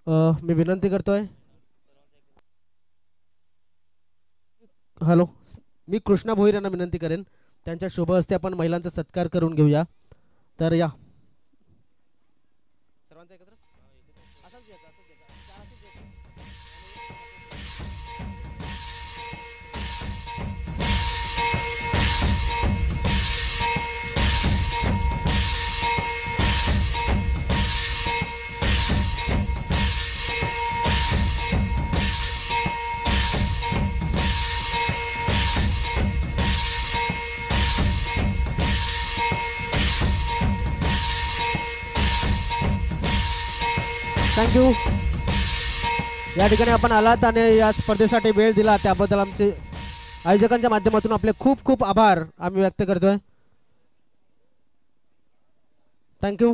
मी विनंती करतोय. हॅलो, मी कृष्णा भोईर यांना विनंती करेन त्यांच्या शुभ हस्ते आपण महिलांचा सत्कार करून घेऊया. तर या सर्वांचा एकत्र असाच घ्यायचा, असाच घ्यायचा, चार असाच घ्यायचा. थँक्यू. या ठिकाणी आपण आलात आणि या स्पर्धेसाठी वेळ दिला त्याबद्दल आमचे आयोजकांच्या माध्यमातून आपले खूप खूप आभार आम्ही व्यक्त करतोय. थँक्यू.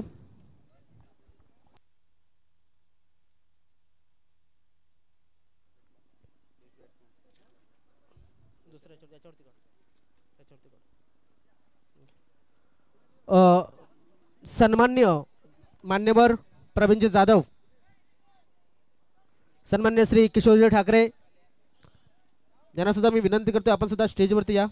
सन्मान्य मान्यवर प्रवीणजी जाधव, सन्मान्य श्री किशोरजी ठाकरे यांना सुद्धा मी विनंती करतोय आपण सुद्धा स्टेजवरती या.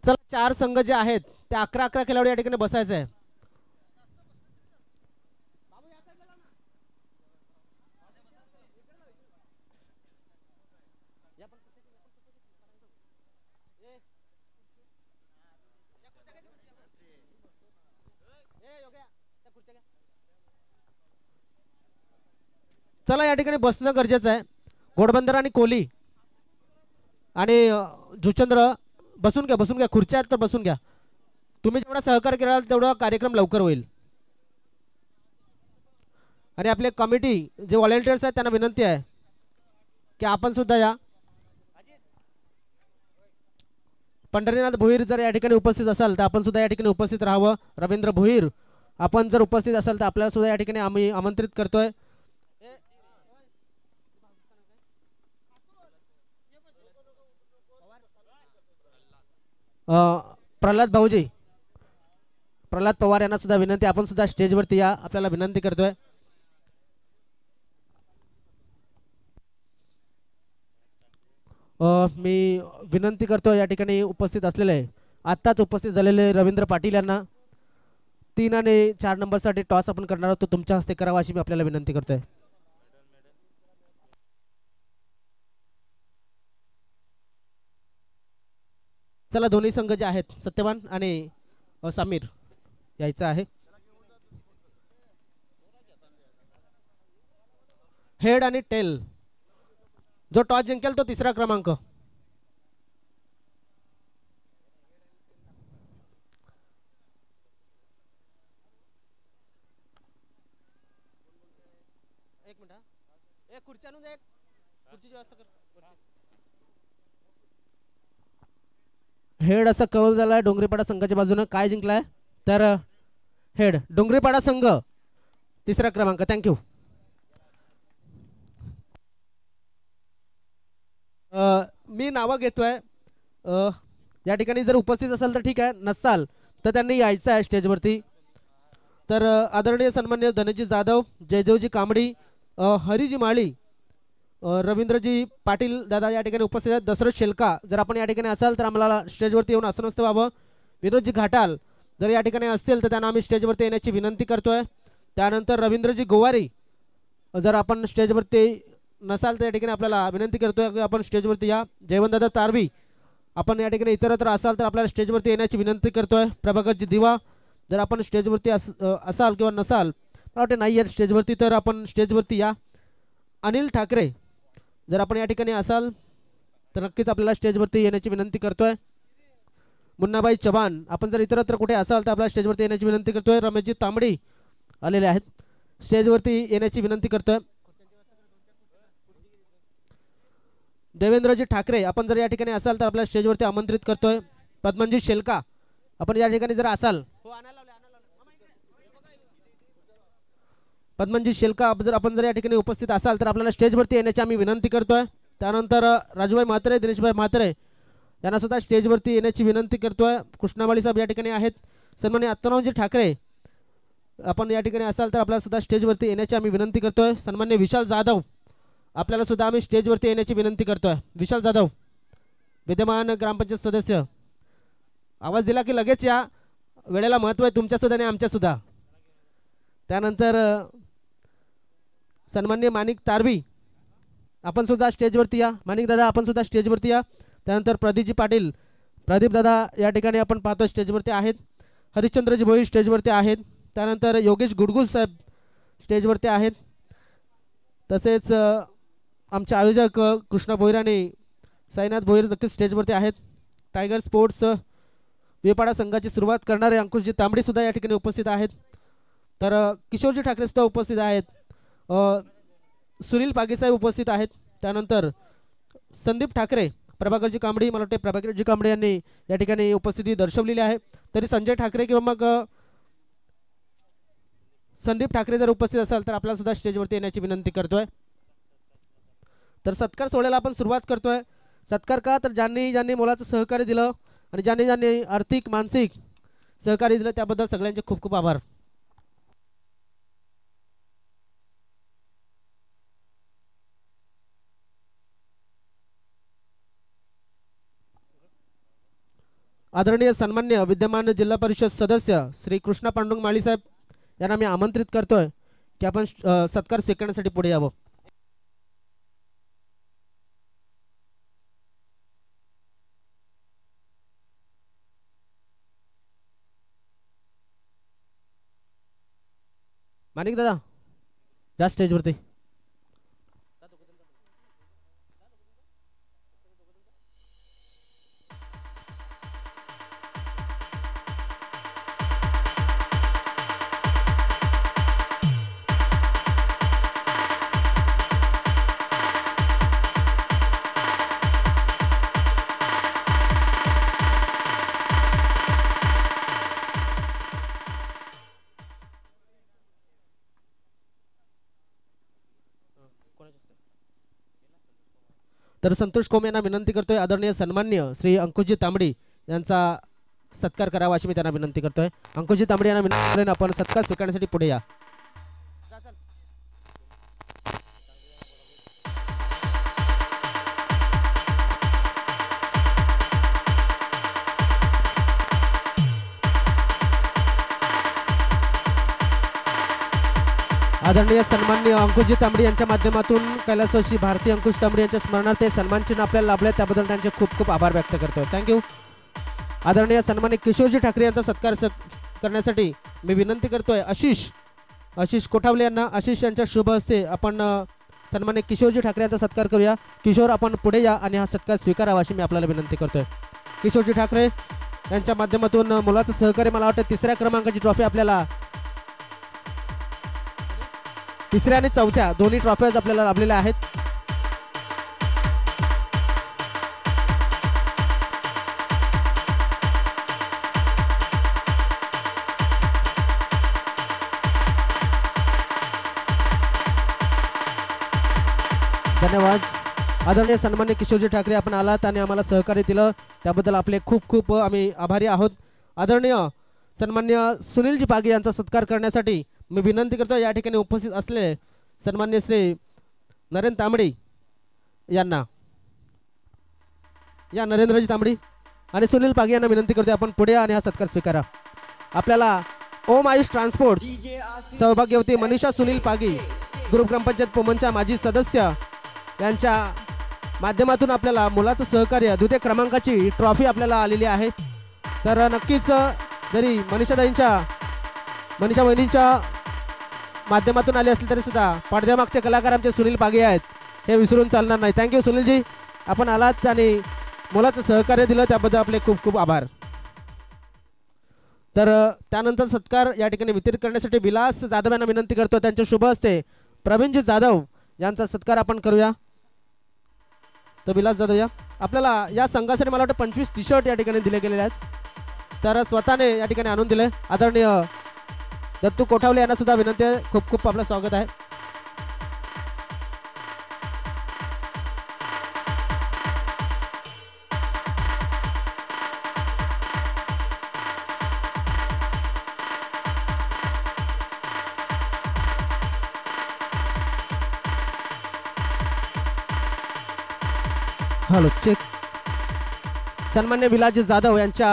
चला, 4 संघ जे आहेत ते 11-11 खिलाडी या ठिकाणी बसायचं आहे. चला, या ठिकाणी बसणं गरजेचं आहे. घोडबंदर आणि कोहली आणि जुचंद्र बसून घ्या, बसून घ्या. खुर्च्या आहेत तर बसून घ्या. तुम्ही जेवढा सहकार्य कराल तेवढा कार्यक्रम लवकर होईल. आणि आपले कमिटी जे व्हॉलेंटियर्स आहेत त्यांना विनंती आहे की आपण सुद्धा या. पंढरीनाथ भोईर जर या ठिकाणी उपस्थित असाल तर आपण सुद्धा या ठिकाणी उपस्थित राहावं. रवींद्र भोईर आपण जर उपस्थित असाल तर आपल्याला सुद्धा या ठिकाणी आम्ही आमंत्रित करतोय. प्रल्हाद भाऊजी, प्रल्हाद पवार यांना सुद्धा विनंती आपण सुद्धा स्टेजवरती या, आपल्याला विनंती करतोय. मी विनंती करतो या ठिकाणी उपस्थित असलेले आत्ताच उपस्थित झालेले रवींद्र पाटील यांना 3 आणि 4 नंबरसाठी टॉस आपण करणार आहोत तो तुमच्या हस्ते करावा अशी मी आपल्याला विनंती करतोय. चला, दोन्ही संघ जे आहेत सत्यवान आणि समीर यायचं आहे. हेड आणि टेल, जो टॉस जिंकेल तो 3रा क्रमांक. एक मिनिट, एक खुर्ची आणून दे, एक खुर्चीची व्यवस्था कर. हेड असा कौल झालाय डोंगरीपाडा संघाच्या बाजूने. काय जिंकलाय तर हेड, डोंगरीपाडा संघ 3रा क्रमांक. थँक्यू. मी नावं घेतोय. या ठिकाणी जर उपस्थित असाल तर ठीक आहे, नसाल तर त्यांनी यायचं आहे स्टेजवरती. तर आदरणीय सन्मान्य धनजी जाधव, जयदेवजी कांबडी, हरिजी माळी, रवींद्रजी पाटील दादा या ठिकाणी उपस्थित आहेत. दशरथ शेलका जर आपण या ठिकाणी असाल तर आम्हाला स्टेजवरती येऊन आसनस्थ व्हावं. विनोदजी घाटाल जर या ठिकाणी असतील तर त्यांना आम्ही स्टेजवरती येण्याची विनंती करतोय. त्यानंतर रवींद्रजी गोवारी जर आपण स्टेजवरती नसाल तर या ठिकाणी आपल्याला विनंती करतोय की आपण स्टेजवरती या. जयवंतदादा तारवी आपण या ठिकाणी इतरत्र असाल तर आपल्याला स्टेजवरती येण्याची विनंती करतोय. प्रभाकरजी दिवा जर आपण स्टेजवरती असाल किंवा नसाल, मला वाटते नाही आहे स्टेजवरती, तर आपण स्टेजवरती या. अनिल ठाकरे जर आपण या ठिकाणी असाल तर नक्कीच आपल्याला स्टेजवरती येण्याची विनंती करतोय. मुन्नाबाई चव्हाण आपण जर इतरत्र कुठे असाल तर आपल्याला स्टेजवरती येण्याची विनंती करतोय. रमेशजी तांबडी आलेले आहेत, स्टेजवरती येण्याची विनंती करतोय. देवेंद्रजी ठाकरे आपण जर या ठिकाणी असाल तर आपल्याला स्टेजवरती आमंत्रित करतोय. पद्मनजी शेलका आपण या ठिकाणी जर असाल पद्मनजी शेलका जर आपण जर या ठिकाणी उपस्थित असाल तर आपल्याला स्टेजवरती येण्याची आम्ही विनंती करतोय. त्यानंतर राजूभाई म्हात्रे, दिनेशभाई म्हात्रे यांना सुद्धा स्टेजवरती येण्याची विनंती करतोय. कृष्णामाळी साहेब या ठिकाणी आहेत. सन्माननीय अत्तरावजी ठाकरे आपण या ठिकाणी असाल तर आपल्याला सुद्धा स्टेजवरती येण्याची आम्ही विनंती करतोय. सन्माननीय विशाल जाधव आपल्याला सुद्धा आम्ही स्टेजवरती येण्याची विनंती करतोय. विशाल जाधव विद्यमान ग्रामपंचायत सदस्य, आवाज दिला की लगेच या. वेळेला महत्त्व आहे तुमच्या सुद्धा आणि आमच्या सुद्धा. त्यानंतर सन्माननीय माणिक तारवी आपण सुद्धा स्टेजवरती या. माणिक दादा आपण सुद्धा स्टेजवरती या. त्यानंतर प्रदीपजी पाटील, प्रदीप दादा या ठिकाणी आपण पाहतो स्टेजवरती आहेत. हरिश्चंद्रजी भोई स्टेजवरती आहेत. त्यानंतर योगेश गुडगुल साहेब स्टेजवरती आहेत. तसेच आमचे आयोजक कृष्णा भोईर आणि साईनाथ भोईर नक्कीच स्टेजवरती आहेत. टायगर स्पोर्ट्स वेपाडा संघाची सुरुवात करणारे अंकुशजी तांबडी सुद्धा या ठिकाणी उपस्थित आहेत. तर किशोरजी ठाकरे सुद्धा उपस्थित आहेत. सुनील पागेसाहेब उपस्थित आहेत. त्यानंतर संदीप ठाकरे, प्रभाकरजी कांबडी, मला वाटते प्रभाकरजी कांबडी यांनी या ठिकाणी उपस्थिती दर्शवलेली आहे. तरी संजय ठाकरे किंवा मग संदीप ठाकरे जर उपस्थित असाल तर आपल्याला सुद्धा स्टेजवरती येण्याची विनंती करतोय. तर सत्कार सोहळ्याला आपण सुरुवात करतोय. सत्कार का तर ज्यांनी ज्यांनी मोलाचं सहकार्य दिलं आणि ज्यांनी ज्यांनी आर्थिक मानसिक सहकार्य दिलं त्याबद्दल सगळ्यांचे खूप खूप आभार. आदरणीय सन्मान्य विद्यमान जिल्हा परिषद सदस्य श्री कृष्णा पांडुरंग माळी साहेब यांना मी आमंत्रित करतोय की आपण सत्कार स्वीकारण्यासाठी पुढे यावं. माणिक दादा या स्टेजवरती. तर संतोष कोम यांना विनंती करतोय आदरणीय सन्मान्य श्री अंकुशजी तांबडी यांचा सत्कार करावा अशी मी त्यांना विनंती करतोय. अंकुशजी तांबडी यांना विनंती करेन आपण सत्कार स्वीकारण्यासाठी पुढे या. आदरणीय सन्माननीय अंकुशजी तांबडी यांच्या माध्यमातून कैलासवासी भारती अंकुश तांबडी यांच्या स्मरणार्थ सन्मान चिन्ह आपल्याला लाभले त्याबद्दल त्यांचे खूप खूप आभार व्यक्त करतो. थँक्यू. आदरणीय सन्माननीय किशोरजी ठाकरे यांचा सत्कार करण्यासाठी मी विनंती करतोय आशिष कोठावले यांना. आशिष यांच्या शुभ हस्ते आपण सन्माननीय किशोरजी ठाकरे यांचा सत्कार करूया. किशोर आपण पुढे या आणि हा सत्कार स्वीकारावा अशी मी आपल्याला विनंती करतोय. किशोरजी ठाकरे यांच्या माध्यमातून मुलाचं सहकार्य, मला वाटतं 3ऱ्या क्रमांकाची ट्रॉफी आपल्याला, 3ऱ्या आणि 4थ्या दोन्ही ट्रॉफीज आपल्याला लाभलेल्या आहेत. धन्यवाद. आदरणीय सन्माननीय किशोरजी ठाकरे आपण आलात आणि आम्हाला सहकार्य दिलं त्याबद्दल आपले खूप खूप आम्ही आभारी आहोत. आदरणीय सन्माननीय सुनीलजी पागे यांचा सत्कार करण्यासाठी मी विनंती करतो या ठिकाणी उपस्थित असलेले सन्माननीय श्री नरेंद्र तांबडी यांना, या नरेंद्रजी तांबडी आणि सुनील पागे यांना विनंती करतो आपण पुढे आणि हा सत्कार स्वीकारा. आपल्याला ओम आयुष ट्रान्सपोर्ट सौभाग्यवती मनीषा सुनील पागे, ग्रुप ग्रामपंचायत पोमनच्या माजी सदस्य यांच्या माध्यमातून आपल्याला मुलाचं सहकार्य 2य क्रमांकाची ट्रॉफी आपल्याला आलेली आहे. तर नक्कीच जरी मनीषा वहिनींच्या माध्यमातून आले असले तरी सुद्धा पडद्यामागचे कलाकार आमचे सुनील पागे आहेत हे विसरून चालणार नाही. थँक्यू सुनीलजी, आपण आलात आणि मुलाचं सहकार्य दिलं त्याबद्दल आपले खूप खूप आभार. तर त्यानंतर सत्कार या ठिकाणी वितरित करण्यासाठी विलास जाधव यांना विनंती करतो. त्यांच्या शुभ हस्ते प्रवीणजी जाधव यांचा सत्कार आपण करूया. तर विलास जाधव या. आपल्याला या संघासाठी मला वाटतं 25 टी-शर्ट या ठिकाणी दिले गेलेले आहेत. तर स्वतःने या ठिकाणी आणून दिले. आदरणीय दत्तू कोठावले यांना सुद्धा विनंती आहे. खूप खूप आपलं स्वागत आहे. Hello check. सन्मान्य विलाजी जाधव यांच्या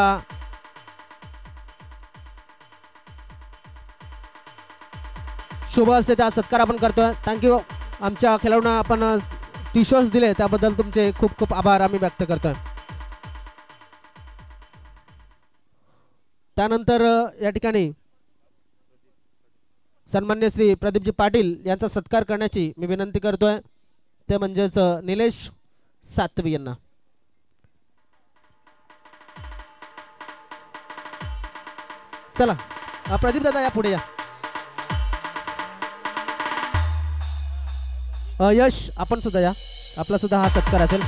शुभ हस्ते त्या सत्कार आपण करतोय. थँक्यू. आमच्या खेळाडूंना आपण टी शर्ट्स दिले त्याबद्दल तुमचे खूप खूप आभार आम्ही व्यक्त करतोय. त्यानंतर या ठिकाणी सन्मान्य श्री प्रदीपजी पाटील यांचा सत्कार करण्याची मी विनंती करतोय. ते म्हणजेच निलेश सातवी यांना. चला प्रदीप दादा या पुढे या. यश आपण सुद्धा या. आपला सुद्धा हा सत्कार असेल.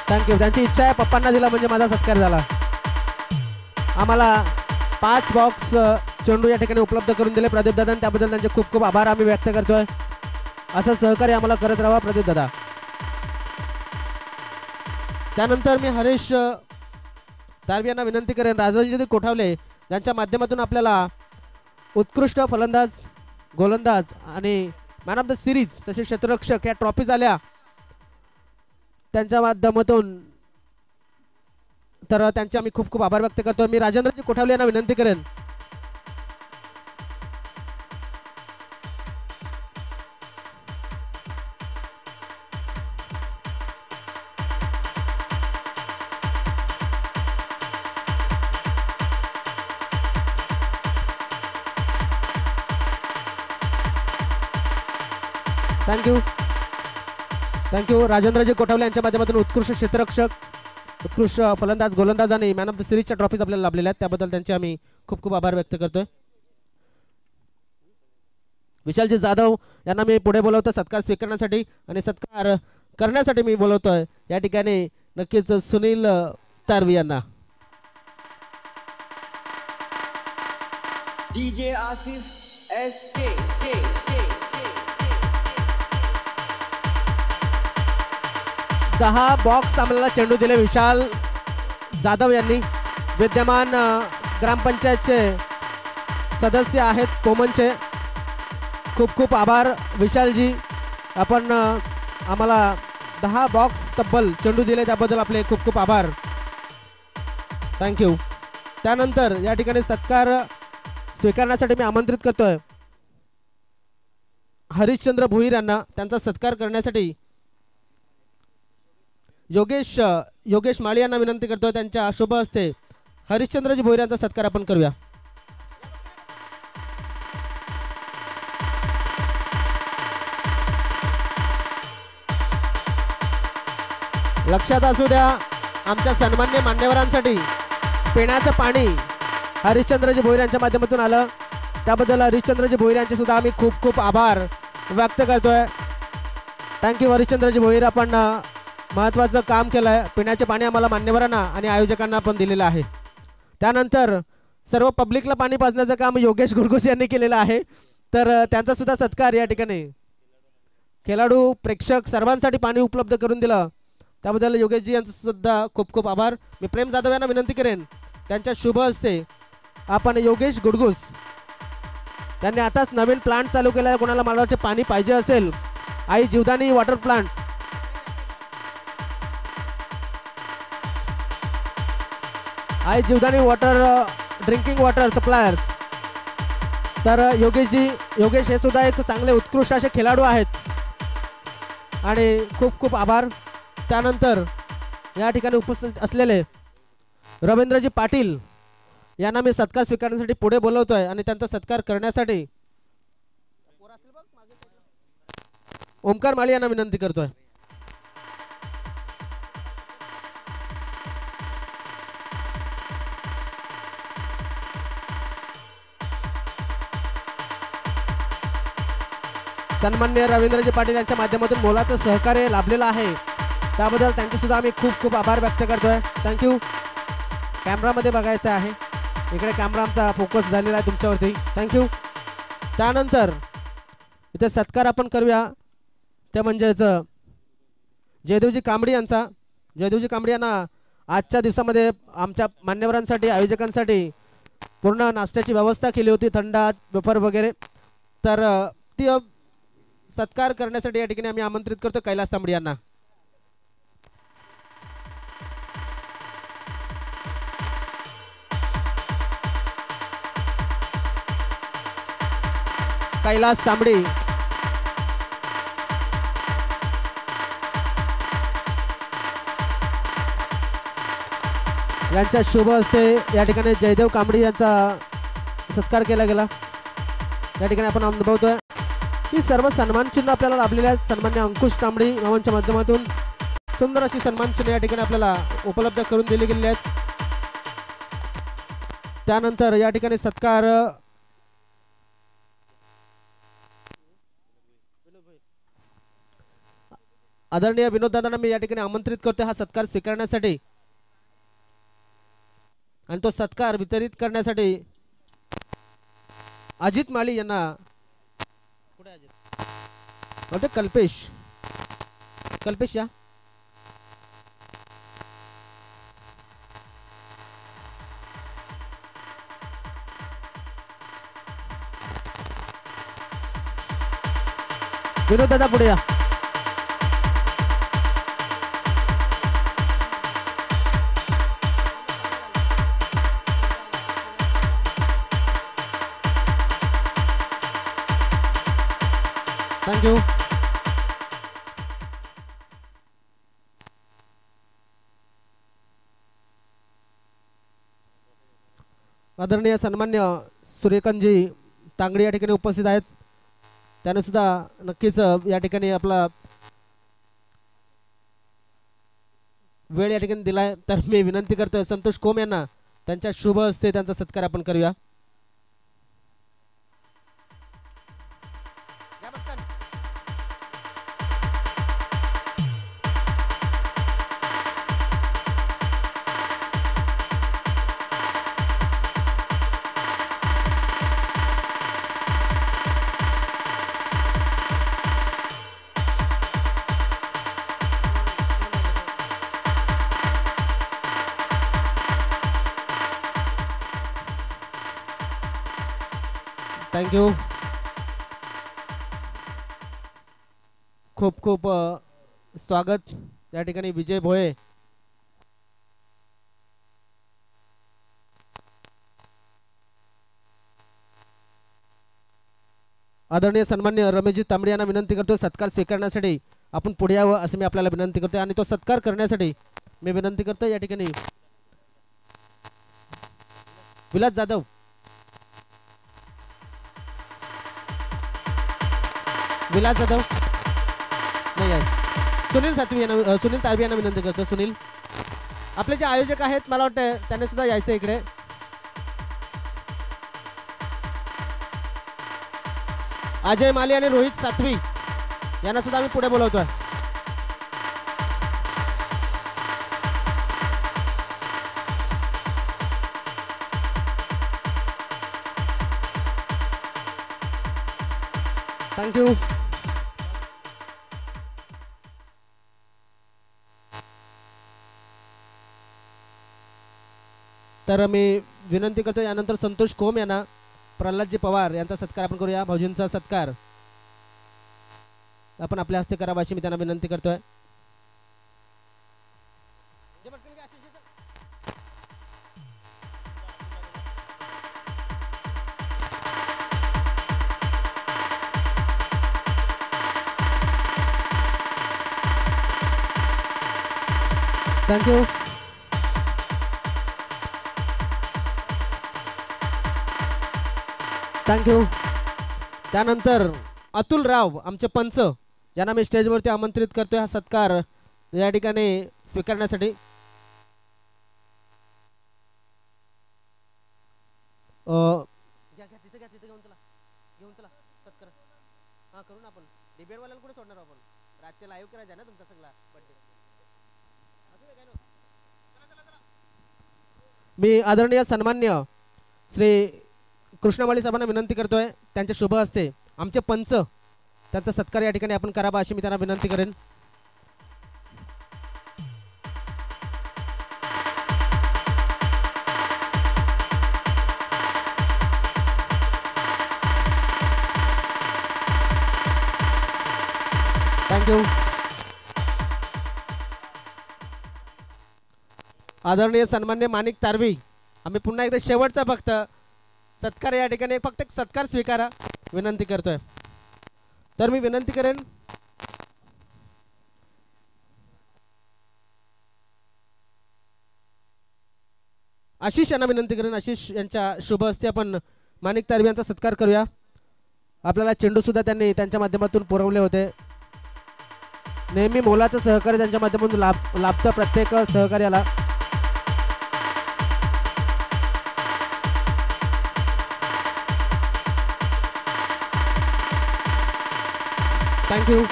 थँक्यू. त्यांची इच्छा आहे पप्पांना दिला म्हणजे माझा सत्कार झाला. आम्हाला 5 बॉक्स चेंडू या ठिकाणी उपलब्ध करून दिले प्रदीप दादा. त्याबद्दल त्यांचे खूप खूप आभार आम्ही व्यक्त करतोय. असं सहकार्य आम्हाला करत राहा प्रदीप दादा. त्यानंतर मी हरीश तारवी यांना विनंती करेन राजनजी कोठावले यांच्या माध्यमातून आपल्याला उत्कृष्ट फलंदाज, गोलंदाज आणि मॅन ऑफ द सिरीज तसेच क्षेत्ररक्षक या ट्रॉफीज आल्या त्यांच्या माध्यमातून. तर त्यांचे आम्ही खूप खूप आभार व्यक्त करतो. मी राजेंद्रजी कोठावले यांना विनंती करेन थँक्यू. थँक्यू. राजेंद्रजी कोठावले यांच्या माध्यमातून उत्कृष्ट क्षेत्ररक्षक, उत्कृष्ट फलंदाज, गोलंदाज आणि मॅन ऑफ द सिरीजच्या ट्रॉफीज आपल्याला लाभलेल्या आहेत. त्याबद्दल त्यांचे आम्ही खूप खूप आभार व्यक्त करतोय. विशालजी जाधव यांना मी पुढे बोलवतो सत्कार स्वीकारण्यासाठी आणि सत्कार करण्यासाठी मी बोलवतोय या ठिकाणी नक्कीच सुनील तारवी यांना. डीजे आसिफ SK 10 बॉक्स आम्हाला चेंडू दिले विशाल जाधव यांनी. विद्यमान ग्रामपंचायतचे सदस्य आहेत कोमनचे. खूप खूप आभार विशालजी. आपण आम्हाला 10 बॉक्स तब्बल चेंडू दिले त्याबद्दल आपले खूप खूप आभार. थँक्यू. त्यानंतर या ठिकाणी सत्कार स्वीकारण्यासाठी मी आमंत्रित करतोय हरिश्चंद्र भोईर यांना. त्यांचा सत्कार करण्यासाठी योगेश माळी यांना विनंती करतोय. त्यांच्या शुभ हस्ते हरिश्चंद्रजी भोईर यांचा सत्कार आपण करूया. लक्षात असू द्या आमच्या सन्मान्य मान्यवरांसाठी पिण्याचं पाणी हरिश्चंद्रजी भोईर यांच्या माध्यमातून आलं. त्याबद्दल हरिश्चंद्रजी भोईर यांचे सुद्धा आम्ही खूप खूप आभार व्यक्त करतोय. थँक्यू हरिश्चंद्रजी भोईर. आपण महत्त्वाचं काम केलं आहे. पिण्याचे पाणी आम्हाला मान्यवरांना आणि आयोजकांना पण दिलेलं आहे. त्यानंतर सर्व पब्लिकला पाणी पाजण्याचं काम योगेश गुरगुस यांनी केलेलं आहे. तर त्यांचा सुद्धा सत्कार या ठिकाणी खेळाडू, प्रेक्षक सर्वांसाठी पाणी उपलब्ध करून दिलं त्याबद्दल योगेशजी यांचं सुद्धा खूप खूप आभार. मी प्रेम जाधव यांना विनंती करेन त्यांच्या शुभ हस्ते आपण योगेश गुडगुस त्यांनी आताच नवीन प्लांट चालू केला आहे. कोणाला मला वाटते पाणी पाहिजे असेल, Aai Jivdani water plant, Aai Jivdani water drinking water suppliers. तर योगेश हे सुद्धा एक चांगले उत्कृष्ट असे खेळाडू आहेत आणि खूप खूप आभार. त्यानंतर या ठिकाणी उपस्थित असलेले रवींद्रजी पाटील यांना मी सत्कार स्वीकारण्यासाठी पुढे बोलवतोय आणि त्यांचा सत्कार करण्यासाठी ओमकार माळी यांना विनंती करतोय. सन्माननीय रवींद्रजी पाटील यांच्या माध्यमातून मोलाचं सहकार्य लाभलेलं आहे त्याबद्दल त्यांचे सुद्धा आम्ही खूप खूप आभार व्यक्त करतोय. थँक्यू. कॅमेरामध्ये बघायचं आहे, इकडे कॅमेरा आमचा फोकस झालेला आहे तुमच्यावरती. थँक्यू. त्यानंतर इथे सत्कार आपण करूया, ते म्हणजेच जयदेवजी कांबडी यांचा. जयदेवजी कांबडी यांना आजच्या दिवसामध्ये आमच्या मान्यवरांसाठी, आयोजकांसाठी पूर्ण नाश्त्याची व्यवस्था केली होती, थंड वेफर वगैरे. तर ती सत्कार करण्यासाठी या ठिकाणी आम्ही आमंत्रित करतो कैलास तांबडी यांना. कैलास तांबडी यांच्या शुभ हस्ते या ठिकाणी जयदेव कांबडी यांचा सत्कार केला गेला. या ठिकाणी आपण अनुभवतोय ही सर्व सन्मान चिन्ह आपल्याला लाभलेले आहेत. सन्मान्य अंकुश तांबडी मामांच्या माध्यमातून सुंदर अशी सन्मान चिन्ह या ठिकाणी आपल्याला उपलब्ध करून दिली गेलेली आहेत. त्यानंतर या ठिकाणी सत्कार आदरणीय विनोद दादांना मी या ठिकाणी आमंत्रित करतो हा सत्कार स्वीकारण्यासाठी आणि तो सत्कार वितरित करण्यासाठी अजित माळी यांना. कुठे अजित? कल्पेश. कल्पेश या. विनोद दादा पुढे या. थँक्यू. आदरणीय सन्मान्य सूर्यकांतजी तांगडी या ठिकाणी उपस्थित आहेत. त्याने सुद्धा नक्कीच या ठिकाणी आपला वेळ या ठिकाणी दिलाय. तर मी विनंती करतोय संतोष कोम यांना त्यांच्या शुभ हस्ते त्यांचा सत्कार आपण करूया. थँक्यू. खूप खूप स्वागत या ठिकाणी विजय भोये. आदरणीय सन्मान्य रमेशजी तांबडे यांना विनंती करतो सत्कार स्वीकारण्यासाठी आपण पुढे यावं असं मी आपल्याला विनंती करतो. आणि तो सत्कार करण्यासाठी मी विनंती करतो या ठिकाणी विलास जाधव, विलास जाधव नाही आहे, सुनील सातवी यांना, सुनील तारबी यांना विनंती करतो. सुनील आपले जे आयोजक आहेत मला वाटतं त्यांनी सुद्धा यायचं इकडे. अजय माली आणि रोहित सातवी यांना सुद्धा आम्ही पुढे बोलवतोय. थँक्यू. तर मी विनंती करतो यानंतर संतोष कोम यांना, प्रल्हादजी पवार यांचा सत्कार आपण करूया. भाऊजींचा सत्कार आपण आपल्या हस्ते करावा अशी मी त्यांना विनंती करतोय. थँक्यू. थँक्यू. त्यानंतर अतुल राव आमचे पंच ज्यांना मी स्टेजवरती आमंत्रित करतोय हा सत्कार या ठिकाणी स्वीकारण्यासाठी. तिथे घेऊन चला सत्कार. हा करू ना आपण. डिबेटवाल्याला कुठे सोडणार आपण, रातचे लाईव्ह करायचं आहे ना तुमचा सगळा बर्थडे. मी आदरणीय सन्मान्य श्री कृष्णमाळी साहेबांना विनंती करतोय त्यांच्या शुभ हस्ते आमचे पंच त्यांचा सत्कार या ठिकाणी आपण करावा अशी मी त्यांना विनंती करेन. थँक्यू. आदरणीय सन्मान्य माणिक तारवी आम्ही पुन्हा एकदा शेवटचा फक्त सत्कार या ठिकाणी फक्त एक सत्कार स्वीकारा विनंती करतोय. तर मी विनंती करेन आशिष यांना विनंती करेन आशिष यांच्या शुभ हस्ते आपण माणिक तारवी यांचा सत्कार करूया. आपल्याला चेंडू सुद्धा त्यांनी त्यांच्या माध्यमातून पुरवले होते. नेहमी मोलाचं सहकार्य त्यांच्या माध्यमातून लाभतं प्रत्येक सहकार्याला. थँक्यू.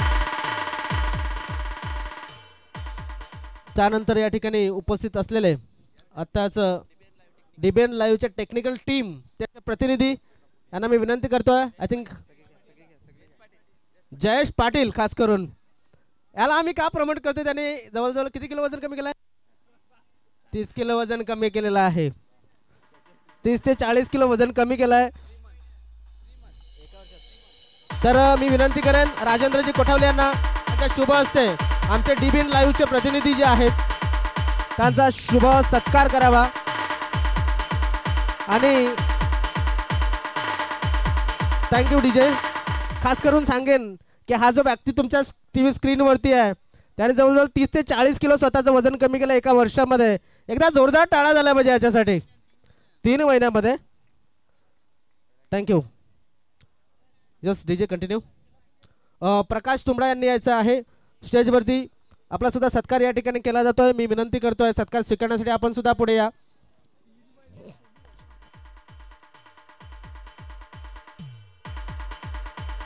त्यानंतर या ठिकाणी उपस्थित असलेले आत्ताच डीबीएन लाईव्हच्या टेक्निकल टीम त्याचे प्रतिनिधी यांना मी विनंती करतोय. आय थिंक जयेश पाटील खास करून याला आम्ही का प्रमोट करतोय. त्याने जवळजवळ किती किलो वजन कमी केलं आहे. 30 किलो वजन कमी केलेलं आहे. 30 ते 40 किलो वजन कमी केलं आहे. तर मी विनंती करेन राजेंद्रजी कोठावले यांना त्यांच्या शुभ हस्ते आमचे डीबीएन लाईव्हचे प्रतिनिधी जे आहेत त्यांचा शुभ सत्कार करावा. आणि थँक्यू डीजे. खास करून सांगेन की हा जो व्यक्ती तुमच्या टीव्ही स्क्रीनवरती आहे त्याने जवळजवळ 30 ते 40 किलो स्वतःचं वजन कमी केलं एका वर्षामध्ये. एकदा जोरदार टाळा झाला पाहिजे याच्यासाठी 3 महिन्यामध्ये. Thank you. Just DJ continue. Prakash Tumbada यांनी यायचं आहे स्टेजवरती. आपला सुद्धा सत्कार या ठिकाणी केला जातोय. मी विनंती करतोय सत्कार स्वीकारण्यासाठी आपण सुद्धा पुढे या.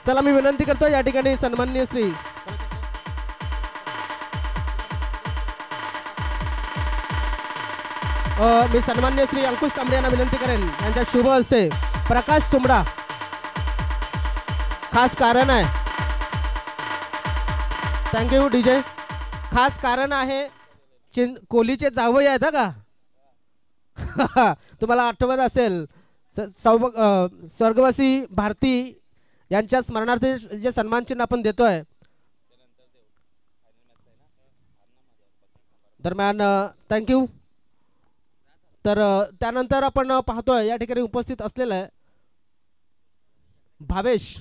चला मी विनंती करतो या ठिकाणी सन्माननीय श्री मी सन्माननीय श्री अंकुश कांबळे यांना विनंती करेन यांच्या शुभ हस्ते प्रकाश तुंबडा. खास कारण आहे. Thank you DJ. खास कारण आहे कोहलीचे जावई आहेत का तुम्हाला आठवत असेल. स्वर्गवासी भारती यांच्या स्मरणार्थ जे सन्मान चिन्ह आपण देतोय दरम्यान. थँक्यू. तर त्यानंतर आपण पाहतोय या ठिकाणी उपस्थित असलेलं आहे भावेश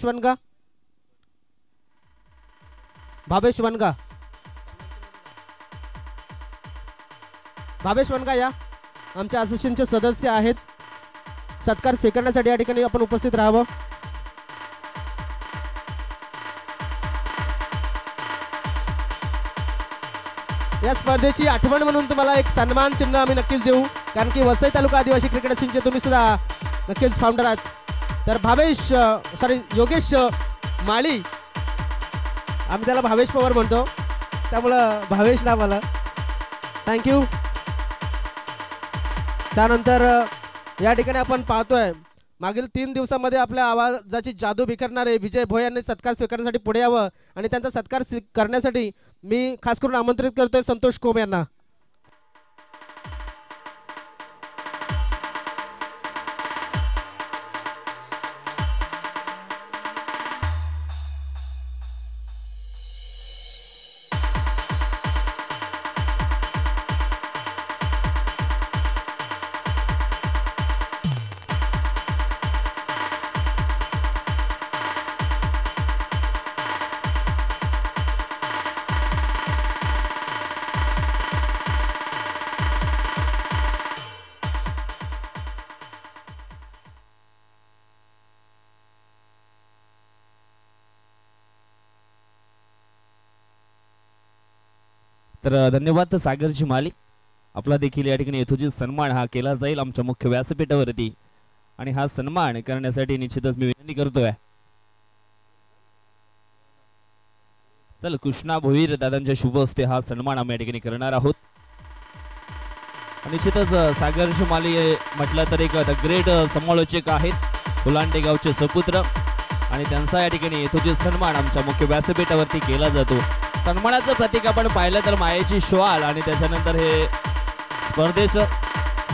वनगा. भावेश वनगा या आमच्या असोसिएशनचे सदस्य आहेत. सत्कार स्वीकारण्यासाठी या ठिकाणी आपण उपस्थित राहावं. या स्पर्धेची आठवण म्हणून तुम्हाला एक सन्मान चिन्ह आम्ही नक्कीच देऊ कारण की वसई तालुका आदिवासी क्रिकेट असोसिएशनचे तुम्ही सुद्धा नक्कीच फाउंडर आहात. तर योगेश माळी आम्ही त्याला भावेश पवार म्हणतो त्यामुळं भावेश नाव आलं. थँक्यू. त्यानंतर या ठिकाणी आपण पाहतोय मागील 3 दिवसामध्ये आपल्या आवाजाची जादू बिखरणारे विजय भोय यांनी सत्कार स्वीकारण्यासाठी पुढे यावं आणि त्यांचा सत्कार करण्यासाठी मी खास करून आमंत्रित करतोय संतोष कोम यांना. तर धन्यवाद सागरजी मालिक. आपला देखील या ठिकाणी यथोचित सन्मान हा केला जाईल आमच्या मुख्य व्यासपीठावरती आणि हा सन्मान करण्यासाठी निश्चितच मी विनंती करतोय चल कृष्णा भोईर दादांच्या शुभ हस्ते हा सन्मान आम्ही या ठिकाणी करणार आहोत. निश्चितच सागर शुमाली म्हटलं तर एक द ग्रेट समालोचक आहेत फुलांडे गावचे सपुत्र आणि त्यांचा या ठिकाणी यथोचित सन्मान आमच्या मुख्य व्यासपीठावरती केला जातो. सन्मानाचं प्रतीक आपण पाहिलं तर मायेची श्वाल आणि त्याच्यानंतर हे स्पर्धेस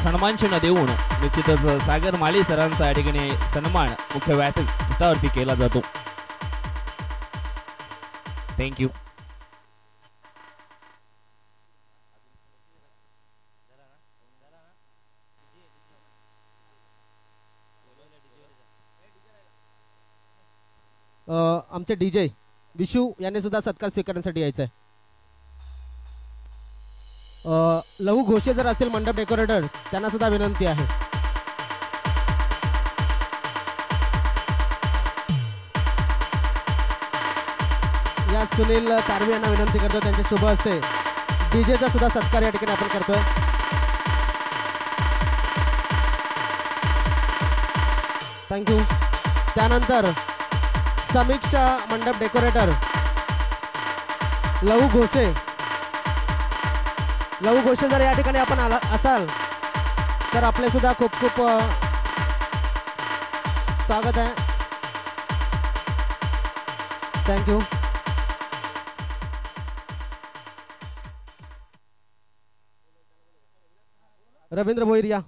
सन्मान चिन्ह देऊन निश्चितच सागर माली सरांचा या ठिकाणी सन्मान मुख्य व्यासपीठावरती केला जातो. थँक्यू. आमचे डीजे विशू यांनी सुद्धा सत्कार स्वीकारण्यासाठी यायचं आहे. लहू घोषे जर असतील मंडप डेकोरेटर त्यांना सुद्धा विनंती आहे. या सुनील तारवी यांना विनंती करतो त्यांच्या शुभ हस्ते डीजेचा सुद्धा सत्कार या ठिकाणी आपण करतोय. थँक्यू. त्यानंतर समीक्षा मंडप डेकोरेटर लहू घोषे जर या ठिकाणी आपण असाल तर आपले सुद्धा खूप खूप स्वागत आहे. थँक्यू. रवींद्र भोईर या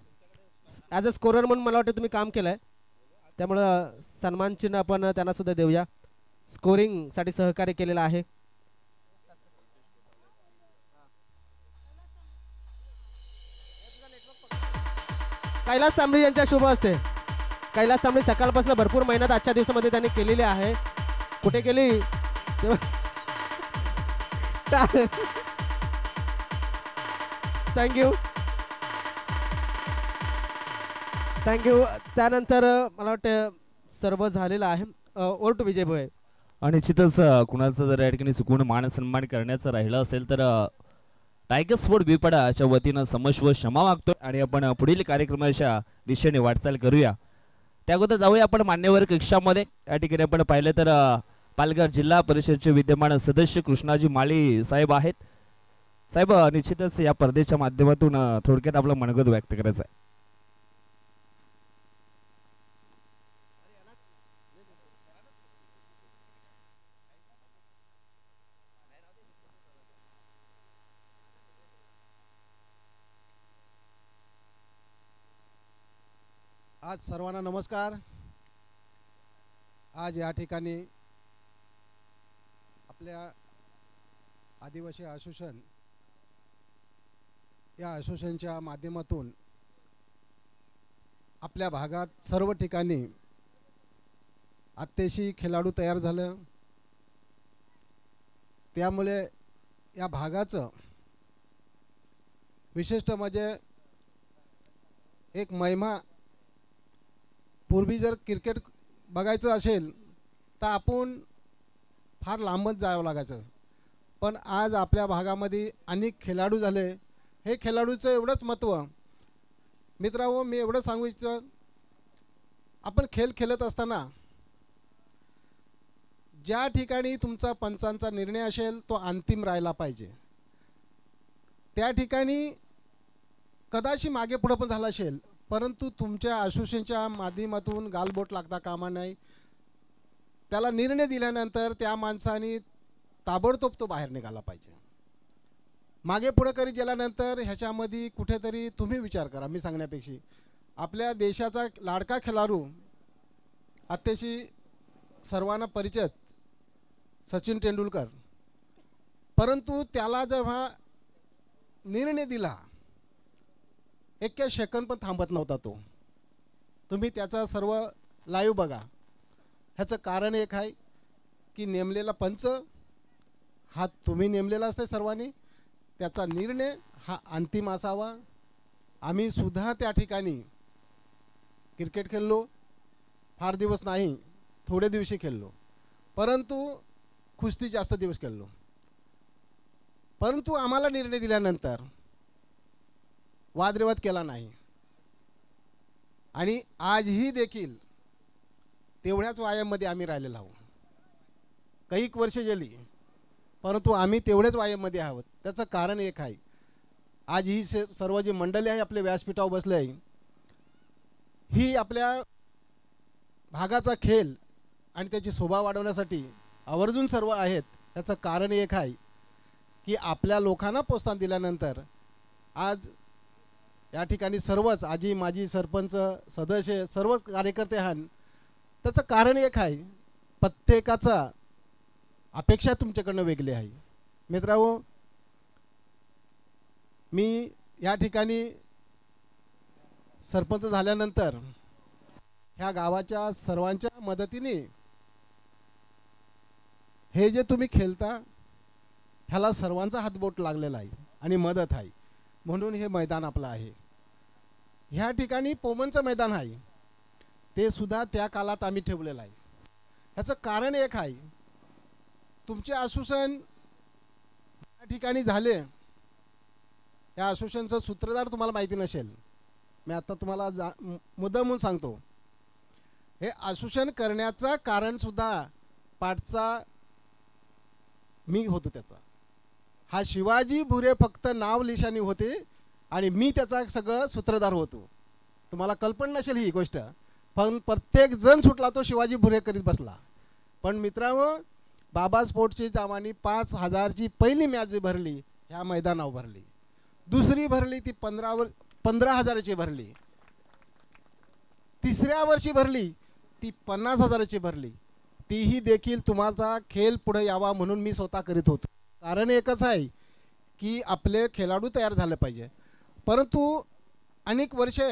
ॲज अ स्कोरर म्हणून मला वाटतं तुम्ही काम केलंय त्यामुळं सन्मान चिन्ह आपण त्यांना सुद्धा देऊया. स्कोरिंग साठी सहकार्य केलेलं आहे. कैलास तांबडी यांच्या शुभ हस्ते कैलास तांबडी सकाळपासून भरपूर मेहनत आजच्या दिवसामध्ये त्यांनी केलेली आहे. कुठे केली थँक्यू. त्यानंतर मला वाटतं सर्व झालेलं आहे. ओर टू विजय भोये. आणि निश्चितच कुणाचं जर या ठिकाणी चुकून मान सन्मान करण्याचं राहिलं असेल तर टायगर स्पोर्ट बिपाडाच्या वतीनं समश्व क्षमा मागतो आणि आपण पुढील कार्यक्रमाच्या दिशेने वाटचाल करूया. त्या अगोदर जाऊया आपण मान्यवर कक्षामध्ये. या ठिकाणी आपण पाहिलं तर पालघर जिल्हा परिषदचे विद्यमान सदस्य कृष्णाजी माळी साहेब आहेत. साहेब निश्चितच या स्पर्धेच्या माध्यमातून थोडक्यात आपलं मनोगत व्यक्त करायचं आहे. आज सर्वांना नमस्कार. आज या ठिकाणी आपल्या आदिवासी असोसिएशन या असोसिएशनच्या माध्यमातून आपल्या भागात सर्व ठिकाणी अत्याशी खेळाडू तयार झालं. त्यामुळे या भागाचं विशिष्ट म्हणजे एक महिमा. पूर्वी जर क्रिकेट बघायचं असेल तर आपण फार लांबच जावं लागायचं, पण आज आपल्या भागामध्ये अनेक खेळाडू झाले. हे खेळाडूचं एवढंच महत्त्व मित्रांनो, मी एवढं सांगू इच्छितो, आपण खेळ खेळत असताना ज्या ठिकाणी तुमचा पंचांचा निर्णय असेल तो अंतिम राहायला पाहिजे. त्या ठिकाणी कदाचित मागे पुढं पण झालं असेल, परंतु तुमच्या असोसिएशनच्या माध्यमातून गालबोट लागता कामा नाही. त्याला निर्णय दिल्यानंतर त्या माणसाने ताबडतोब तो बाहेर निघाला पाहिजे. मागे पुढे करीत गेल्यानंतर ह्याच्यामध्ये कुठेतरी तुम्ही विचार करा. मी सांगण्यापेक्षा आपल्या देशाचा लाडका खेळाडू अत्याशी सर्वांना परिचित सचिन तेंडुलकर, परंतु त्याला जेव्हा निर्णय दिला एक सेकंद पण थांबत नव्हता तो. तुम्ही त्याचा सर्व लाईव्ह बघा. ह्याचं कारण एक आहे की नेमलेला पंच हा तुम्ही नेमलेला असते सर्वांनी. त्याचा निर्णय हा अंतिम असावा. आम्ही सुद्धा त्या ठिकाणी क्रिकेट खेळलो, फार दिवस नाही, थोडे दिवशी खेळलो, परंतु कुस्ती जास्त दिवस खेळलो. परंतु आम्हाला निर्णय दिल्यानंतर वादविवाद केला नाही. आणि आजही देखील तेवढ्याच वयामध्ये आम्ही राहिलेलो आहोत. काही वर्ष गेली परंतु आम्ही तेवढेच वायमध्ये आहोत. त्याचं कारण एक आहे, आज ही सर्व जी मंडळी आहे आपल्या व्यासपीठावर बसले आहे, ही आपल्या भागाचा खेळ आणि त्याची शोभा वाढवण्यासाठी आवर्जून सर्व आहेत. याचं कारण एक आहे की आपल्या लोकांना प्रोत्साहन दिल्यानंतर आज या ठिकाणी सर्वच आजी माजी सरपंच सदस्य सर्व कार्यकर्ते आहेत. त्याचं कारण एक आहे, प्रत्येकाचा अपेक्षा तुमच्याकडनं वेगळी आहे. मित्रांनो, मी या ठिकाणी सरपंच झाल्यानंतर ह्या गावाच्या सर्वांच्या मदतीने हे जे तुम्ही खेळता ह्याला सर्वांचा हातबोट लागलेला आहे आणि मदत आहे, म्हणून हे मैदान आपलं आहे. ह्या ठिकाणी पोमनचं मैदान आहे, ते सुद्धा त्या काळात आम्ही ठेवलेलं आहे. ह्याचं कारण एक आहे, तुमचे आश्वासन या ठिकाणी झाले. या आश्वासनचं सूत्रधार तुम्हाला माहिती नसेल, मी आता तुम्हाला मुद्दा म्हणून सांगतो. हे आश्वासन करण्याचा कारण सुद्धा पाठचा मी होतो. त्याचा हा शिवाजी भुरे फक्त नाव लिशानी होते आणि मी त्याचा सगळं सूत्रधार होतो. तुम्हाला कल्पना नसेल ही गोष्ट, पण प्रत्येक जण सुटला तो शिवाजी भुरे करीत बसला. पण मित्रांनो, बाबा स्पोर्ट्सची जावानी 5,000ची पहिली मॅच भरली ह्या मैदानावर भरली, दुसरी भरली ती 15,000ची भरली, तिसऱ्या वर्षी भरली ती 50,000ची भरली. तीही देखील तुम्हाला खेळ पुढे यावा म्हणून मी स्वतः करीत होतो. कारण एकच आहे की आपले खेळाडू तयार झाले पाहिजे. परंतु अनेक वर्षे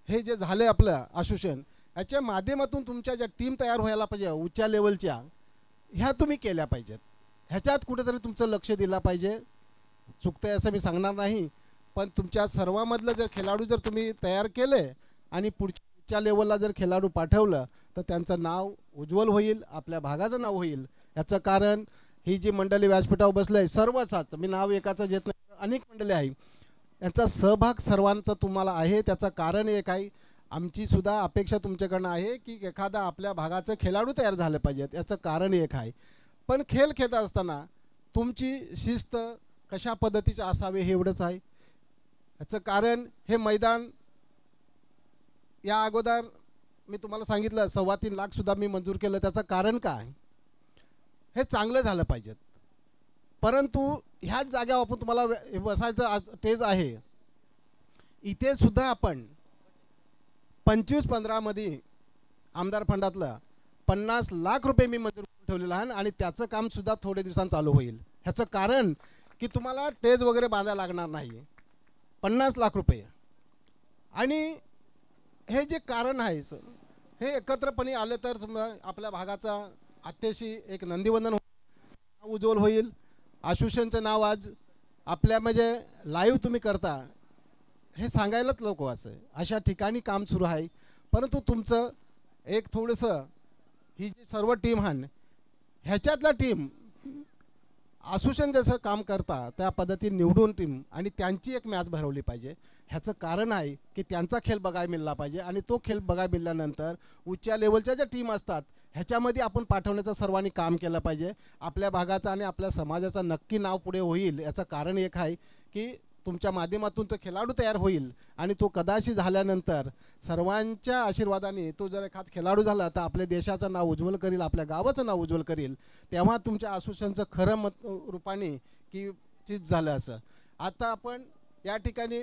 हे जे झाले आपलं आश्वासन, याच्या माध्यमातून तुमच्या ज्या टीम तयार व्हायला पाहिजे उच्च लेवलच्या, ह्या तुम्ही केल्या पाहिजेत. ह्याच्यात कुठेतरी तुमचं लक्ष दिलं पाहिजे. चुकतंय असं मी सांगणार नाही, पण तुमच्या सर्वांमधलं जर खेळाडू जर तुम्ही तयार केले आणि पुढच्या उच्च लेवलला जर खेळाडू पाठवलं तर त्यांचं नाव उज्ज्वल होईल, आपल्या भागाचं नाव होईल. याचं कारण ही जी मंडळी व्यासपीठावर बसलं आहे सर्वच, मी नाव एकाचं घेत नाही, अनेक मंडळी आहे, यांचा सहभाग सर्वांचा तुम्हाला आहे. त्याचं कारण एक आहे, आमची सुद्धा अपेक्षा तुमच्याकडनं आहे की एखादा आपल्या भागाचं खेळाडू तयार झालं पाहिजेत. याचं कारण एक आहे. पण खेळ खेळत असताना तुमची शिस्त कशा पद्धतीचे असावे हे एवढंच आहे. याचं कारण हे मैदान या अगोदर मी तुम्हाला सांगितलं 3.25 लाख सुद्धा मी मंजूर केलं. त्याचं कारण काय, हे चांगलं झालं पाहिजेत. परंतु ह्याच जागेवर आपण तुम्हाला बसायचं आज तेच आहे. इथे सुद्धा आपण 25-15 मध्ये आमदार फंडातलं 50 लाख रुपये मी मंजूर करून ठेवलेलं आहे आणि त्याचं काम सुद्धा थोडे दिवसांत चालू होईल. ह्याचं कारण की तुम्हाला टेज वगैरे बांधायला लागणार नाही, 50 लाख रुपये. आणि हे जे कारण आहे हे एकत्रपणे आले तर आपल्या भागाचा अत्याशी एक नंदीवंदन उज्ज्वल होईल. आश्वासनचं नाव आज आपल्या म्हणजे लाईव्ह तुम्ही करता हे सांगायलाच लोक असं अशा ठिकाणी काम सुरू आहे. परंतु तुमचं एक थोडंसं ही जी सर्व टीम आहे ह्याच्यातला टीम आश्वासन जसं काम करता त्या पद्धतीने निवडून टीम आणि त्यांची एक मॅच भरवली पाहिजे. ह्याचं कारण आहे की त्यांचा खेळ बघायला मिळाला पाहिजे आणि तो खेळ बघायला मिळाल्यानंतर उच्च लेवलच्या ज्या टीम असतात ह्याच्यामध्ये आपण पाठवण्याचं सर्वांनी काम केलं पाहिजे. आपल्या भागाचं आणि आपल्या समाजाचं नक्की नाव पुढे होईल. याचं कारण एक आहे की तुमच्या माध्यमातून तो खेळाडू तयार होईल आणि तो कदाचित झाल्यानंतर सर्वांच्या आशीर्वादाने तो जर एखादा खेळाडू झाला तर आपल्या देशाचं नाव उज्ज्वल करेल, आपल्या गावाचं नाव उज्ज्वल करेल. तेव्हा तुमच्या आश्वासनचं खरं मत रूपाने की चीज झालं असं. आता आपण या ठिकाणी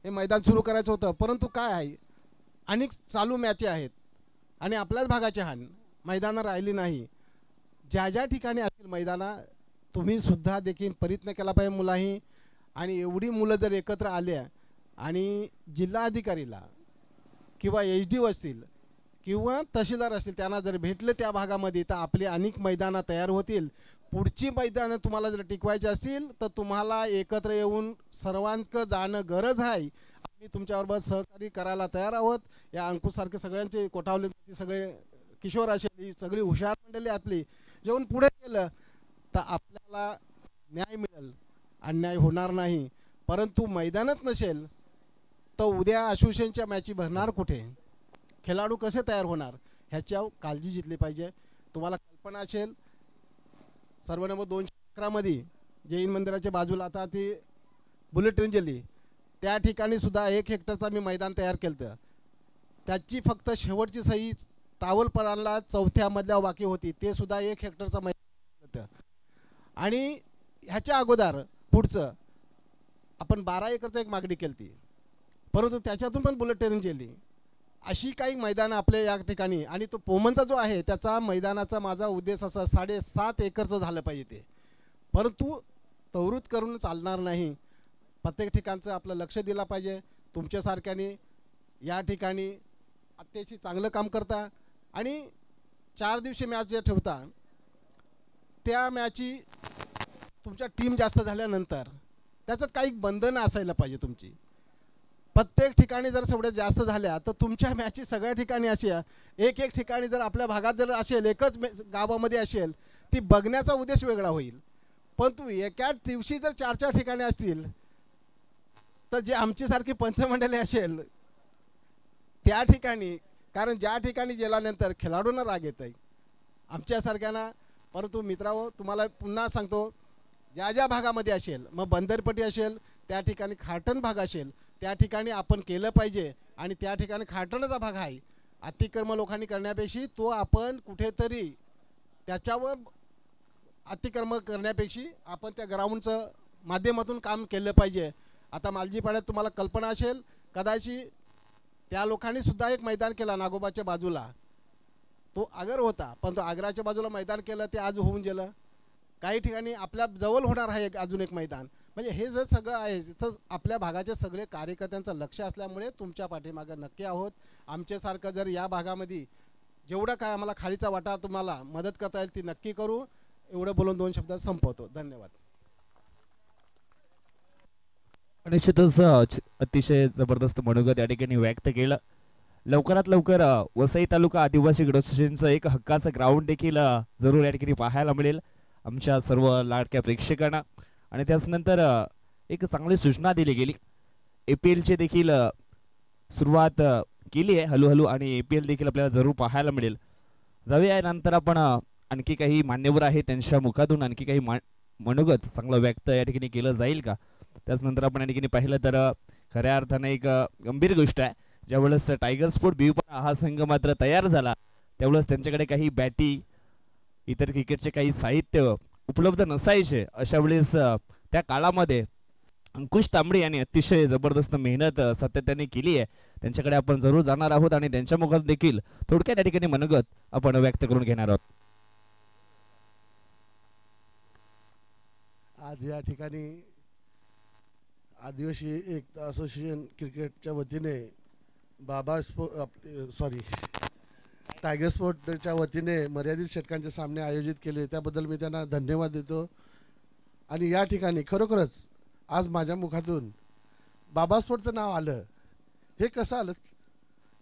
हे मैदान सुरू करायचं होतं, परंतु काय आहे अनेक चालू मॅचे आहेत आणि आपल्याच भागाचे हान मैदानं राहिली नाही. ज्या ज्या ठिकाणी असतील मैदानं तुम्ही सुद्धा देखील प्रयत्न केला पाहिजे मुलाही. आणि एवढी मुलं जर एकत्र आल्या आणि जिल्हाधिकारीला किंवा HD असतील किंवा तहसीलदार असतील त्यांना जर भेटले त्या भागामध्ये तर आपली अनेक मैदानं तयार होतील. पुढची मैदानं तुम्हाला जर टिकवायची असतील तर तुम्हाला एकत्र येऊन सर्वांचं जाणं गरज आहे. आम्ही तुमच्याबरोबर सहकार्य करायला तयार आहोत. या अंकुशसारखे सगळ्यांचे कोठावले सगळे किशोर असेल सगळी हुशार मंडळी आपली जेवण पुढे गेलं तर आपल्याला न्याय मिळेल, अन्याय होणार नाही. परंतु मैदानच नसेल तर उद्या आश्वासनच्या मॅची भरणार कुठे, खेळाडू कसे तयार होणार ह्याच्यावर काळजी घेतली पाहिजे. तुम्हाला कल्पना असेल सर्व नंबर 211मध्ये जैन मंदिराच्या बाजूला आता ती बुलेट ट्रेन गेली, त्या ठिकाणी सुद्धा 1 हेक्टरचा मी मैदान तयार केलं होतं. त्याची फक्त शेवटची सही टावल परानला 4थ्या मधल्या बाकी होती, ते सुद्धा 1 हेक्टरचं मैदान होतं. आणि ह्याच्या अगोदर पुढचं आपण 12 एकरचं एक मागणी केली होती, परंतु त्याच्यातून पण बुलेट ट्रेन गेली. अशी काही मैदानं आपल्या या ठिकाणी, आणि तो पोमनचा जो आहे त्याचा मैदानाचा माझा उद्देश असा 7.5 एकरचं झालं पाहिजे ते, परंतु तवरूत करून चालणार नाही. प्रत्येक ठिकाणचं आपलं लक्ष दिलं पाहिजे. तुमच्यासारख्याने या ठिकाणी अतिशय चांगलं काम करता आणि 4 दिवशी मॅच जे ठेवता त्या मॅची तुमच्या टीम जास्त झाल्यानंतर त्याच्यात काही बंधनं असायला पाहिजे तुमची. प्रत्येक ठिकाणी जर सगळ्यात जास्त झाल्या तर तुमच्या मॅची सगळ्या ठिकाणी अशी एक ठिकाणी जर आपल्या भागात जर असेल, एकच गावामध्ये असेल, ती बघण्याचा उद्देश वेगळा होईल. परंतु एका दिवशी जर 4 ठिकाणी असतील तर जे आमच्यासारखी पंचमंडळी असेल त्या ठिकाणी, कारण ज्या ठिकाणी गेल्यानंतर खेळाडूंना राग येत आहे आमच्यासारख्यांना. परंतु मित्रांनो, तुम्हाला पुन्हा सांगतो, ज्या ज्या भागामध्ये असेल, मग बंदरपट्टी असेल, त्या ठिकाणी खाटण भाग असेल, त्या ठिकाणी आपण केलं पाहिजे. आणि त्या ठिकाणी खाटणाचा भाग आहे, अतिक्रम लोकांनी करण्यापेक्षा तो आपण कुठेतरी त्याच्यावर अतिक्रम करण्यापेक्षा आपण त्या ग्राउंडचं माध्यमातून काम केलं पाहिजे. आता मालजीपाड्यात तुम्हाला कल्पना असेल, कदाचित त्या लोकांनी सुद्धा एक मैदान केला नागोबाच्या बाजूला, तो आगर होता, पण तो आग्राच्या बाजूला मैदान केलं, ते आज होऊन गेलं. काही ठिकाणी आपल्या जवळ होणार आहे अजून एक मैदान. म्हणजे हे जर सगळं आहे तर आपल्या भागाचे सगळे कार्यकर्त्यांचं लक्ष असल्यामुळे तुमच्या पाठीमागं नक्की आहोत. आमच्यासारखं जर या भागामध्ये जेवढं काय आम्हाला खालीचा वाटा तुम्हाला मदत करता येईल ती नक्की करू. एवढं बोलून 2 शब्दात संपवतो. धन्यवाद. निश्चितच अतिशय जबरदस्त मनोगत या ठिकाणी व्यक्त केलं. लवकरात लवकर वसई तालुका आदिवासी गडचिरोलीचं एक हक्काचं ग्राउंड देखील जरूर या ठिकाणी पाहायला मिळेल आमच्या सर्व लाडक्या प्रेक्षकांना. आणि त्याचनंतर एक चांगली सूचना दिली गेली, APLची देखील सुरुवात केली आहे हळूहळू, आणि APL देखील आपल्याला जरूर पाहायला मिळेल. जाऊया नंतर आपण आणखी काही मान्यवर आहेत त्यांच्या मुखातून आणखी काही मनोगत चांगलं व्यक्त या ठिकाणी केलं जाईल का. त्याचनंतर आपण या ठिकाणी पाहिलं तर खऱ्या अर्थाने एक गंभीर गोष्ट आहे, ज्यावेळेस टायगर स्पोर्ट भिवपाडा हा संघ मात्र तयार झाला त्यावेळेस त्यांच्याकडे काही बॅटी, इतर क्रिकेटचे काही साहित्य उपलब्ध नसायचे. अशा वेळेस त्या काळामध्ये अंकुश तांबडे यांनी अतिशय जबरदस्त मेहनत सातत्याने केली आहे. त्यांच्याकडे आपण जरूर जाणार आहोत आणि त्यांच्या मुखात देखील थोडक्यात या ठिकाणी मनोगत आपण व्यक्त करून घेणार आहोत. आज या ठिकाणी आदिवासी एक असोसिएशन क्रिकेटच्या वतीने टायगर स्पोर्टच्या वतीने मर्यादित षटकांचे सामने आयोजित केले, त्याबद्दल मी त्यांना धन्यवाद देतो. आणि या ठिकाणी खरोखरच आज माझ्या मुखातून बाबा स्पोर्टचं नाव आलं, हे कसं आलं,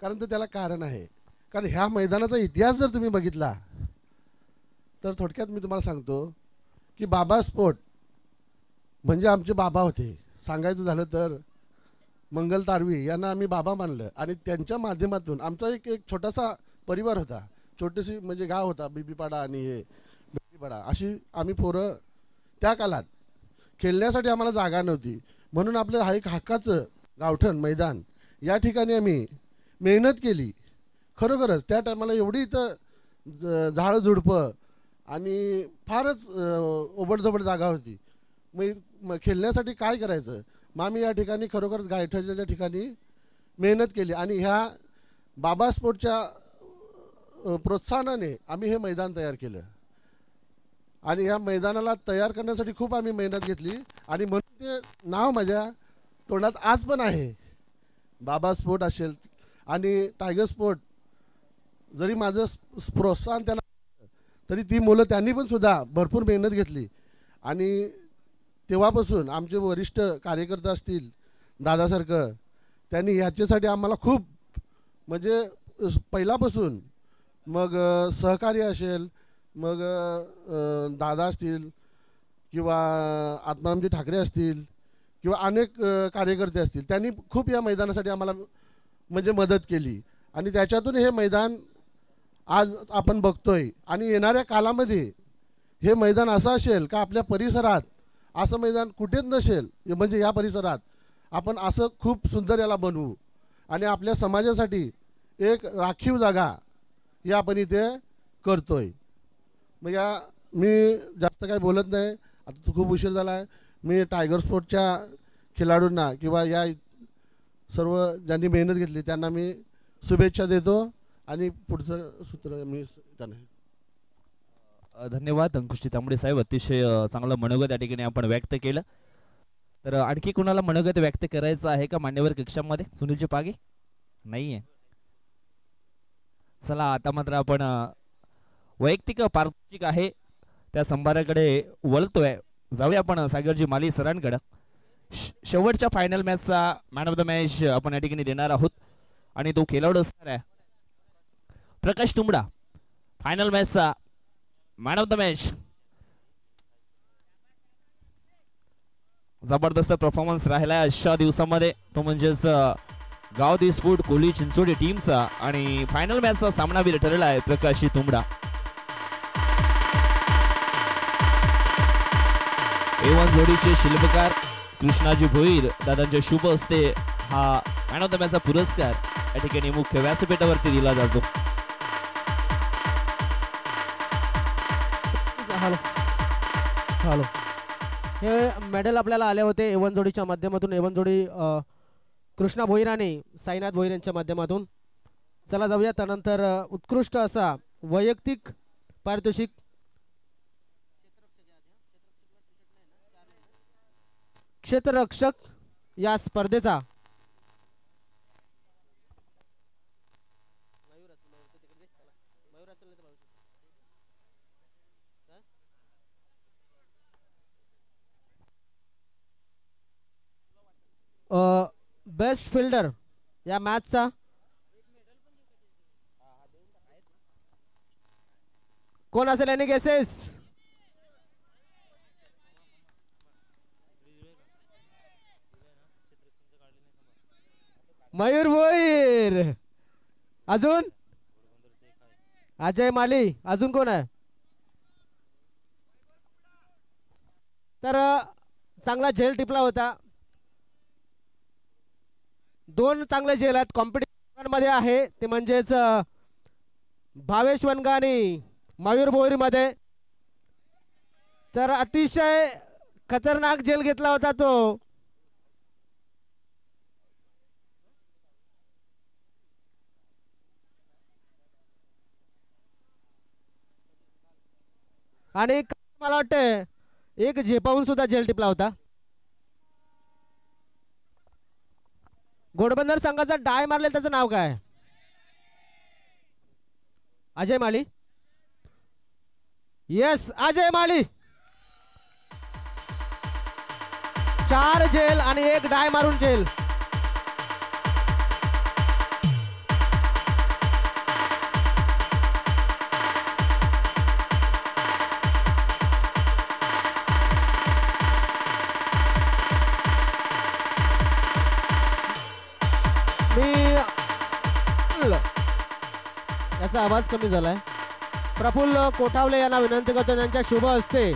कारण तर त्याला कारण आहे. कारण ह्या मैदानाचा इतिहास जर तुम्ही बघितला तर थोडक्यात मी तुम्हाला सांगतो की बाबा स्पोर्ट म्हणजे आमचे बाबा होते. सांगायचं झालं तर मंगल तारवी यांना आम्ही बाबा मानलं, आणि त्यांच्या माध्यमातून आमचा एक छोटासा परिवार होता, छोटीशी म्हणजे गाव होता, बीबीपाडा आणि हे बेटीपाडा, अशी आम्ही पोरं त्या काळात खेळण्यासाठी आम्हाला जागा नव्हती, म्हणून आपलं हा एक हक्काचं गावठण मैदान या ठिकाणी आम्ही मेहनत केली. खरोखरच त्या टायमाला एवढी इथं झाडं झुडपं आणि फारच ओबडधोबड जागा होती. मग खेळण्यासाठी काय करायचं, मग आम्ही या ठिकाणी खरोखरच गायठ्याच्या ठिकाणी मेहनत केली, आणि ह्या बाबा स्पोर्टच्या प्रोत्साहनाने आम्ही हे मैदान तयार केलं. आणि ह्या मैदानाला तयार करण्यासाठी खूप आम्ही मेहनत घेतली, आणि म्हणून ते नाव माझ्या तोंडात आज पण आहे. बाबा स्पोर्ट असेल आणि टायगर स्पोर्ट, जरी माझं प्रोत्साहन त्यांना तरी ती मुलं त्यांनी पण सुद्धा भरपूर मेहनत घेतली. आणि तेव्हापासून आमचे वरिष्ठ कार्यकर्ते असतील दादासारखं, त्यांनी ह्याच्यासाठी आम्हाला खूप म्हणजे पहिल्यापासून मग सहकार्य असेल, मग दादा असतील किंवा आत्मारामजी ठाकरे असतील किंवा अनेक कार्यकर्ते असतील, त्यांनी खूप या मैदानासाठी आम्हाला म्हणजे मदत केली. आणि त्याच्यातून हे मैदान आज आपण बघतोय. आणि येणाऱ्या काळामध्ये हे मैदान असं असेल का आपल्या परिसरात असं मैदान कुठेच नसेल, म्हणजे या परिसरात आपण असं खूप सुंदर याला बनवू आणि आपल्या समाजासाठी एक राखीव जागा ही आपण इथे करतोय. मग या मी जास्त काही बोलत नाही, आता खूप उशीर झाला आहे. मी टायगर स्पोर्टच्या खेळाडूंना किंवा या सर्व ज्यांनी मेहनत घेतली त्यांना मी शुभेच्छा देतो आणि पुढचं सूत्र मी त्यांना. धन्यवाद अंकुश तांबडे साहेब, अतिशय चांगलं मनोगत या ठिकाणी आपण व्यक्त केलं. तर आणखी कोणाला मनोगत व्यक्त करायचं आहे का मान्यवर कक्षामध्ये? सुनीलजी पागे नाही आहे. चला आता मात्र आपण वैयक्तिक पारितोषिक आहे त्या संभाराकडे वळतोय. जाऊया आपण सागरजी माली सरांकडे. शेवटच्या फायनल मॅचचा मॅन ऑफ द मॅच आपण या ठिकाणी देणार आहोत आणि तो खेळाडू असणार आहे प्रकाश तुंबडा. फायनल मॅचचा मॅन ऑफ द मॅच. जबरदस्त परफॉर्मन्स राहिला अशा दिवसामध्ये, तो म्हणजेच गाव दिसपूट कोली चिंचोडी टीमचा, आणि फायनल मॅचचा सामनावीर ठरला आहे प्रकाश तुंबडा. A1 जोडीचे शिल्पकार कृष्णाजी भोईर दादांच्या शुभ हस्ते हा मॅन ऑफ द मॅचचा पुरस्कार या ठिकाणी मुख्य व्यासपीठावरती दिला जातो. हॅलो, हे मेडल आपल्याला आले होते A1 जोडीच्या माध्यमातून. A1 जोडी कृष्णा भोईर आणि साईनाथ भोईर यांच्या माध्यमातून. चला जाऊया त्यानंतर उत्कृष्ट असा वैयक्तिक पारितोषिक क्षेत्ररक्षक या स्पर्धेचा बेस्ट फिल्डर या मॅचचा कोण असेल? Any guesses? मयूर भोईर. अजून अजय माली. अजून कोण आहे? तर चांगला झेल टिपला होता. दोन चांगले झेल आहेत कॉम्पिटिशन मध्ये आहे, ते म्हणजेच भावेश वनगानी मयूर भोईर मध्ये. तर अतिशय खतरनाक झेल घेतला होता तो. आणि मला वाटतं एक झेपावून सुद्धा झेल टिपला होता. घोडबंदर संघाचा डाय मारले त्याचं नाव काय? अजय माली. येस, अजय माली. 4 झेल आणि 1 डाय मारून झेल. याचा आवाज कमी झालाय. प्रफुल्ल कोठावले यांना विनंती करतो त्यांच्या शुभ हस्ते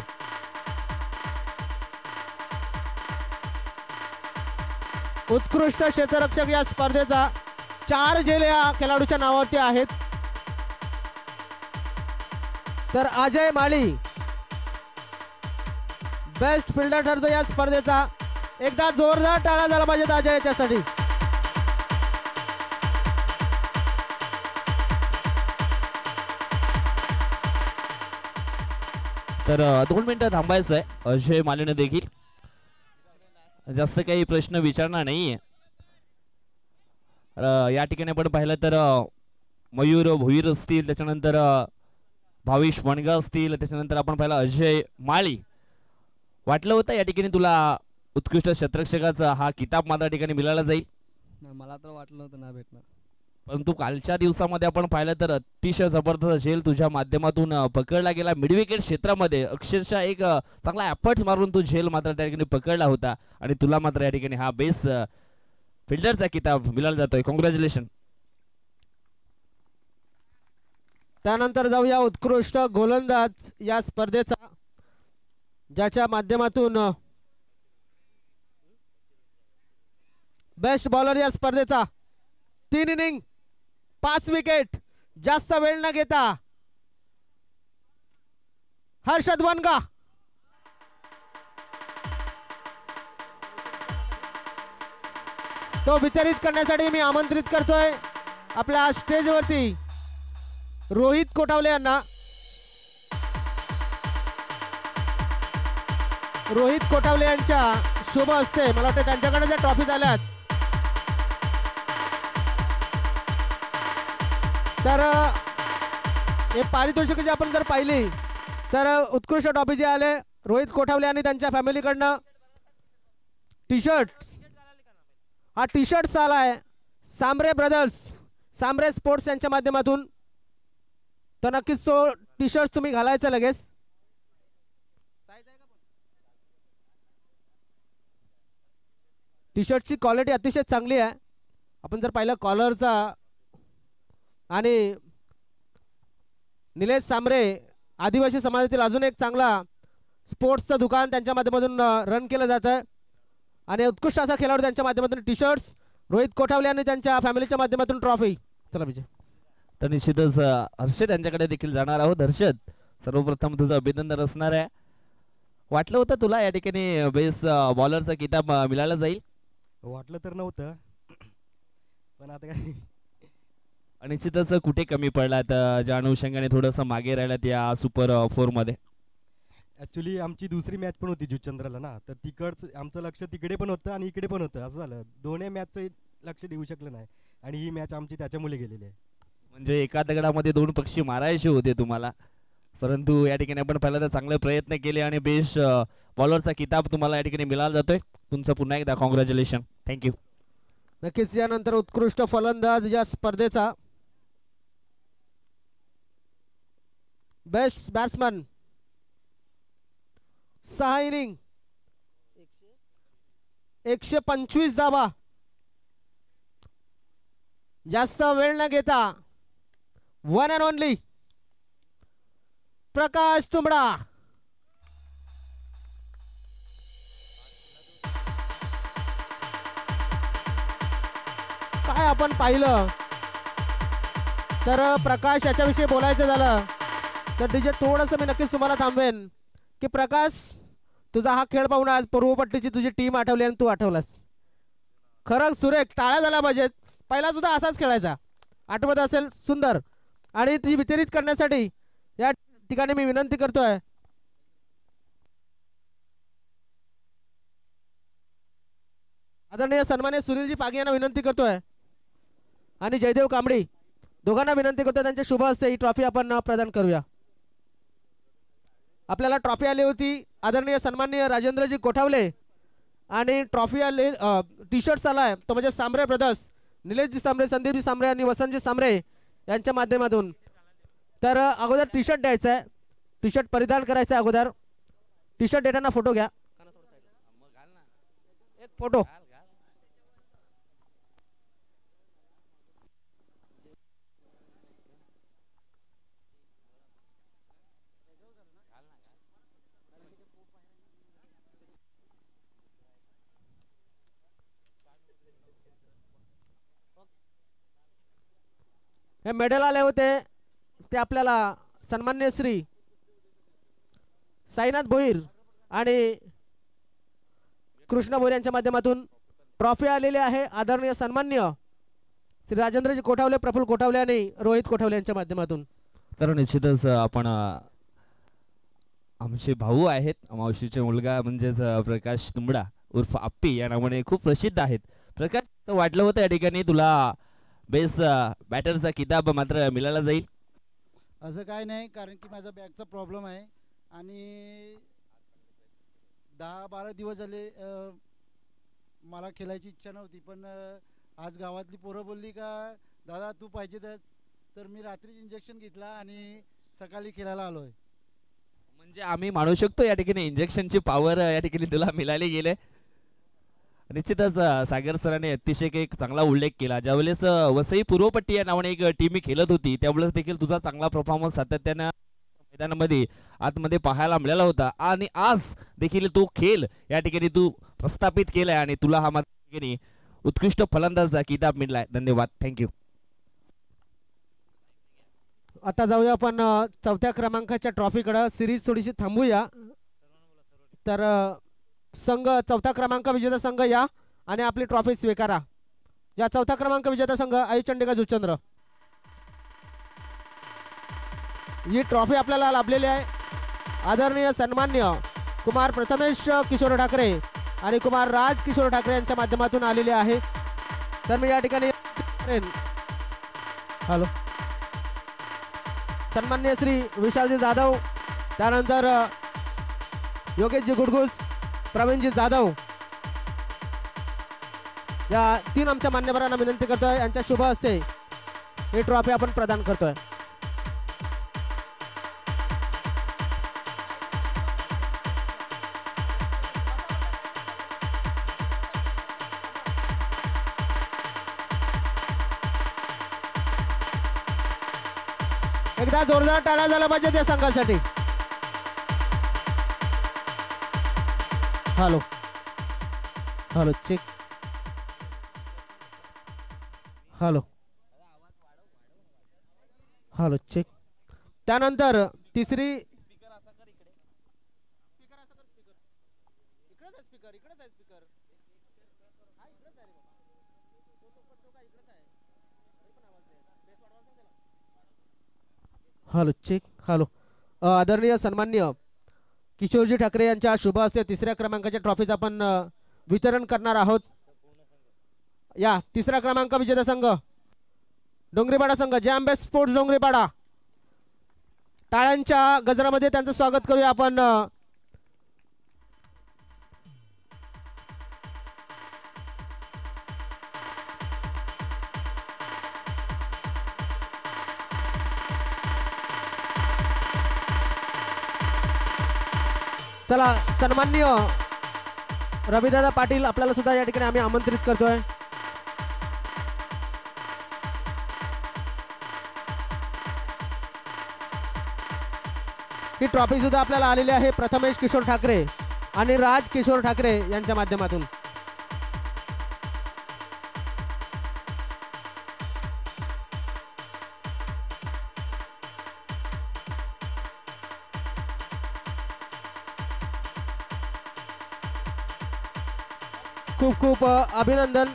उत्कृष्ट क्षेत्ररक्षक या स्पर्धेचा 4 झेल या खेळाडूच्या नावावरती आहेत. तर अजय माली बेस्ट फिल्डर ठरतो या स्पर्धेचा. एकदा जोरदार टाळ्या झाला पाहिजेत अजय याच्यासाठी. तर 2 मिनिटं थांबायचं आहे. अजय मालीने देखील जास्त काही प्रश्न विचारणार नाहीये. या ठिकाणी आपण पाहिलं तर मयूर भोईर असतील, त्याच्यानंतर भावेश वनगा असतील, त्याच्यानंतर आपण पाहिलं अजय माळी. वाटलं होतं या ठिकाणी तुला उत्कृष्ट क्षेत्ररक्षकाचा हा किताब मात्र ठिकाणी मिळाला जाईल? मला तर वाटलं होतं ना भेटणार, परंतु कालच्या दिवसामध्ये आपण पाहिलं तर अतिशय जबरदस्त झेल तुझ्या माध्यमातून पकडला गेला. मिडविकेट क्षेत्रामध्ये अक्षरशः एक चांगला एफर्ट्स मारून तू झेल मात्र त्या ठिकाणी पकडला होता आणि तुला मात्र या ठिकाणी हा बेस्ट फिल्डरचा किताब मिळाला जातोय. कॉंग्रॅच्युलेशन. त्यानंतर जाऊया उत्कृष्ट गोलंदाज या स्पर्धेचा ज्याच्या माध्यमातून बेस्ट बॉलर या स्पर्धेचा 3 इनिंग 5 विकेट जास्त वेळ न घेता हर्षद वनगा तो वितरित करण्यासाठी मी आमंत्रित करतोय आपल्या स्टेजवरती रोहित कोटावले यांना. रोहित कोटावले यांच्या शुभ हस्ते मला वाटतं त्यांच्याकडे ज्या ट्रॉफी झाल्यात तर हे पारितोषिक जे आपण जर पाहिली तर उत्कृष्ट ट्रॉफी जे आले रोहित कोठावले आणि त्यांच्या फॅमिलीकडनं टी शर्ट. हा टी शर्ट्स आलाय सांबरे ब्रदर्स सांबरे स्पोर्ट्स यांच्या माध्यमातून. तर नक्कीच तो टी शर्ट तुम्ही घालायचा लगेच. टी शर्टची क्वालिटी अतिशय चांगली आहे. आपण जर पाहिलं कॉलरचा आणि निलेश सांबरे आदिवासी समाजातील अजून एक चांगला स्पोर्ट्सचं दुकान त्यांच्या माध्यमातून रन केलं जातं आणि उत्कृष्ट असा खेळाडू त्यांच्या माध्यमातून टी शर्ट्स रोहित कोठावले आणि त्यांच्या फॅमिलीच्या माध्यमातून ट्रॉफी. चला विजय. तर निश्चितच हर्षद यांच्याकडे देखील जाणार आहोत. हर्षद, सर्वप्रथम तुझं अभिनंदन असणार आहे. वाटलं होतं तुला या ठिकाणी बेस्ट बॉलरचा किताब मिळाला जाईल? वाटलं तर नव्हतं पण आता काय निश्चितच कुठे कमी पडलात ज्या अनुषंगाने थोडंसं मागे राहिलात या सुपर 4 मध्ये? ॲक्च्युली आमची दुसरी मॅच पण होती जुचंद्रला ना, तर तिकडचं आमचं लक्ष तिकडे पण होतं आणि इकडे पण होतं. असं झालं दोन्ही मॅचचं लक्ष देऊ शकलं नाही आणि ही मॅच आमची त्याच्यामुळे गेलेली आहे. म्हणजे एका दगडामध्ये 2 पक्षी मारायचे होते तुम्हाला, परंतु या ठिकाणी आपण पहिल्यांदा चांगले प्रयत्न केले आणि बेस्ट बॉलरचा किताब तुम्हाला या ठिकाणी मिळाला जातोय. तुमचं पुन्हा एकदा कॉंग्रॅच्युलेशन. थँक्यू. नक्कीच यानंतर उत्कृष्ट फलंदाज या स्पर्धेचा बेस्ट बॅट्समन 6 इनिंग 125 धावा जास्त वेळ न घेता वन अँड ओनली प्रकाश तुंबडा. काय आपण पाहिलं तर प्रकाश याच्याविषयी बोलायचं झालं तर डीजे थोडंसं मी नक्कीच तुम्हाला थांबवेन की प्रकाश तुझा हा खेळ पाहून आज पूर्वपट्टीची तुझी टीम आठवली आणि तू आठवलास. खरं सुरेख, टाळ्या झाल्या पाहिजेत. पहिला सुद्धा असाच खेळायचा, आठवत असेल, सुंदर. आणि ती वितरित करण्यासाठी या ठिकाणी मी विनंती करतोय आदरणीय सन्मान्य सुनीलजी पागे यांना विनंती करतोय आणि जयदेव कांबडी दोघांना विनंती करतोय त्यांच्या शुभ हस्ते ही ट्रॉफी आपण प्रदान करूया. आपल्याला ट्रॉफी आली होती आदरणीय सन्माननीय राजेंद्रजी कोठावले आणि ट्रॉफी आली टी शर्ट्स आलाय तो म्हणजे सांबरे ब्रदर्स निलेशजी सांबरे, संदीपजी सांबरे आणि वसंतजी सांबरे यांच्या माध्यमातून. तर अगोदर टी शर्ट द्यायचं आहे, टी शर्ट परिधान करायचं आहे. अगोदर टी शर्ट देताना फोटो घ्या, एक फोटो. हे मेडल आले होते ते आपल्याला सन्मान्य श्री साईनाथ भोईर आणि कृष्ण भोईर यांच्या माध्यमातून ट्रॉफी आलेली आहे आदरणीय सन्मान्य श्री राजेंद्रजी कोठावले, प्रफुल्ल कोठावले आणि रोहित कोठावले यांच्या माध्यमातून. तर निश्चितच आपण आमचे भाऊ आहेत, मावशीचे मुलगा म्हणजेच प्रकाश तुंबडा उर्फ आप्पी या नावाने खूप प्रसिद्ध आहेत. प्रकाश, वाटलं होतं या ठिकाणी तुला बेस्ट बॅटरचा किताब मात्र मिळाला जाईल? असं काय नाही, कारण की माझा बॅगचा प्रॉब्लेम आहे आणि 10-12 दिवस झाले मला खेळायची इच्छा नव्हती. पण आज गावातली पोरं बोलली का दादा तू पाहिजेतच, तर मी रात्री इंजेक्शन घेतला आणि सकाळी खेळायला आलोय. म्हणजे आम्ही मानू शकतो या ठिकाणी इंजेक्शनची पॉवर या ठिकाणी तुला मिळाली गेले. निश्चितच सागर सरांनी अतिशय एक चांगला उल्लेख केला. ज्यावेळेस वसई पूर्वपट्टी या नावाने एक टीम खेळत होती त्यावेळेस देखील तुझा चांगला परफॉर्मन्स सातत्यानं मैदानामध्ये आतमध्ये पाहायला मिळाला होता आणि आज देखील तो खेळ या ठिकाणी तू प्रस्थापित केलाय आणि तुला हा ठिकाणी उत्कृष्ट फलंदाजाचा किताब मिळालाय. धन्यवाद. थँक्यू. आता जाऊया आपण चौथ्या क्रमांकाच्या ट्रॉफीकडे. सिरीज थोडीशी थांबूया. तर संघ चौथा क्रमांक विजेता संघ या आणि आपली ट्रॉफी स्वीकारा. या चौथा क्रमांक विजेता संघ आई चंडिका जुचंद्र. ही ट्रॉफी आपल्याला लाभलेली आहे. आदरणीय सन्मान्य कुमार प्रथमेश किशोर ठाकरे आणि कुमार राज किशोर ठाकरे यांच्या माध्यमातून आलेली आहे. तर मी या ठिकाणी हॅलो सन्मान्य श्री विशालजी जाधव, त्यानंतर योगेशजी गुडगुस, प्रवीणजी जाधव या 3 आमच्या मान्यवरांना विनंती करतोय, यांच्या शुभ हस्ते ही ट्रॉफी आपण प्रदान करतोय. एकदा जोरदार टाळ्या झाला पाहिजे त्या संघासाठी. Hello hello check. Hello hello check. त्यानंतर तिसरी हॅलो चेक. हॅलो आदरणीय सन्मान्य किशोरजी ठाकरे यांच्या शुभ हस्ते तिसऱ्या क्रमांकाच्या ट्रॉफीज आपण वितरण करणार आहोत. या तिसरा क्रमांक विजेता संघ डोंगरीपाडा संघ, जॅम बेस्ट स्पोर्ट्स डोंगरीपाडा. टाळ्यांच्या गजरामध्ये त्यांचं स्वागत करूया आपण. चला सन्माननीय रविदादा पाटील आपल्याला सुद्धा या ठिकाणी आम्ही आमंत्रित करतोय. ही ट्रॉफी सुद्धा आपल्याला आलेली आहे प्रथमेश किशोर ठाकरे आणि राज किशोर ठाकरे यांच्या माध्यमातून. खूप खूप अभिनंदन.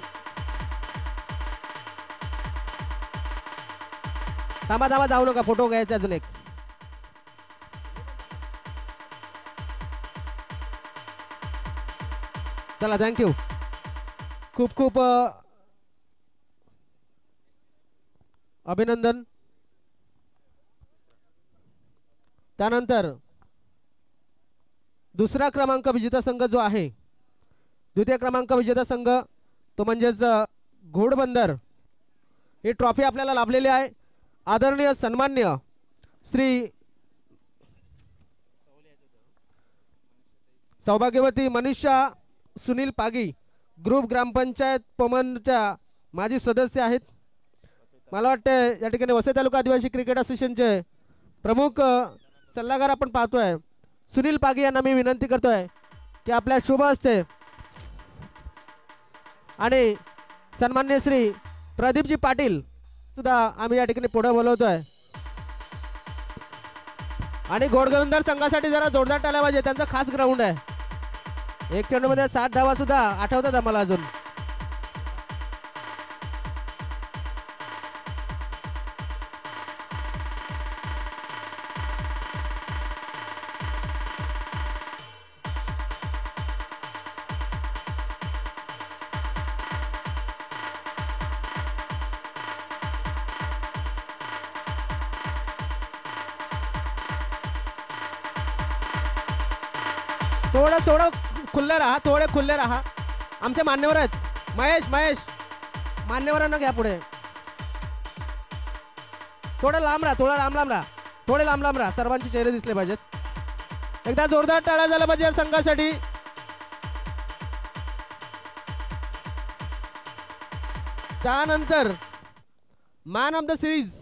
थांबा थांबा जाऊ नका, फोटो घ्यायचा अजून एक. चला थँक्यू. खूप खूप अभिनंदन. त्यानंतर दुसरा क्रमांक विजेता संघ जो आहे, द्वितीय क्रमांक विजेता संघ तो म्हणजेच घोडबंदर, ही ट्रॉफी आपल्याला लाभलेली आहे. आदरणीय सन्मान्य श्री सौभाग्यवती मनीषा सुनील पागी, ग्रुप ग्रामपंचायत पमनच्या माजी सदस्य आहेत. मला वाटतं या ठिकाणी वसई तालुका आदिवासी क्रिकेट असोसिएशनचे प्रमुख सल्लागार आपण पाहतोय. सुनील पागी यांना मी विनंती करतोय की आपल्या शुभ हस्ते आणि सन्मान्य श्री प्रदीपजी पाटील सुद्धा आम्ही या ठिकाणी पुढे बोलवतोय. आणि घोडगंदर संघासाठी जरा जोरदार टाळ्या पाहिजे, त्यांचा खास ग्राउंड आहे. एक चेंडूमध्ये 7 धावा सुद्धा आठवतात आम्हाला अजून. थोडं खुल्ले राहा, थोडे खुल्ले राहा. आमचे मान्यवर आहेत. महेश मान्यवरांना घ्या पुढे. थोडं लांब राहा, थोडं लांब राहा, थोडे लांब राहा. सर्वांचे चेहरे दिसले पाहिजेत. एकदा जोरदार टाळ्या झाला पाहिजे या संघासाठी. त्यानंतर मॅन ऑफ द सिरीज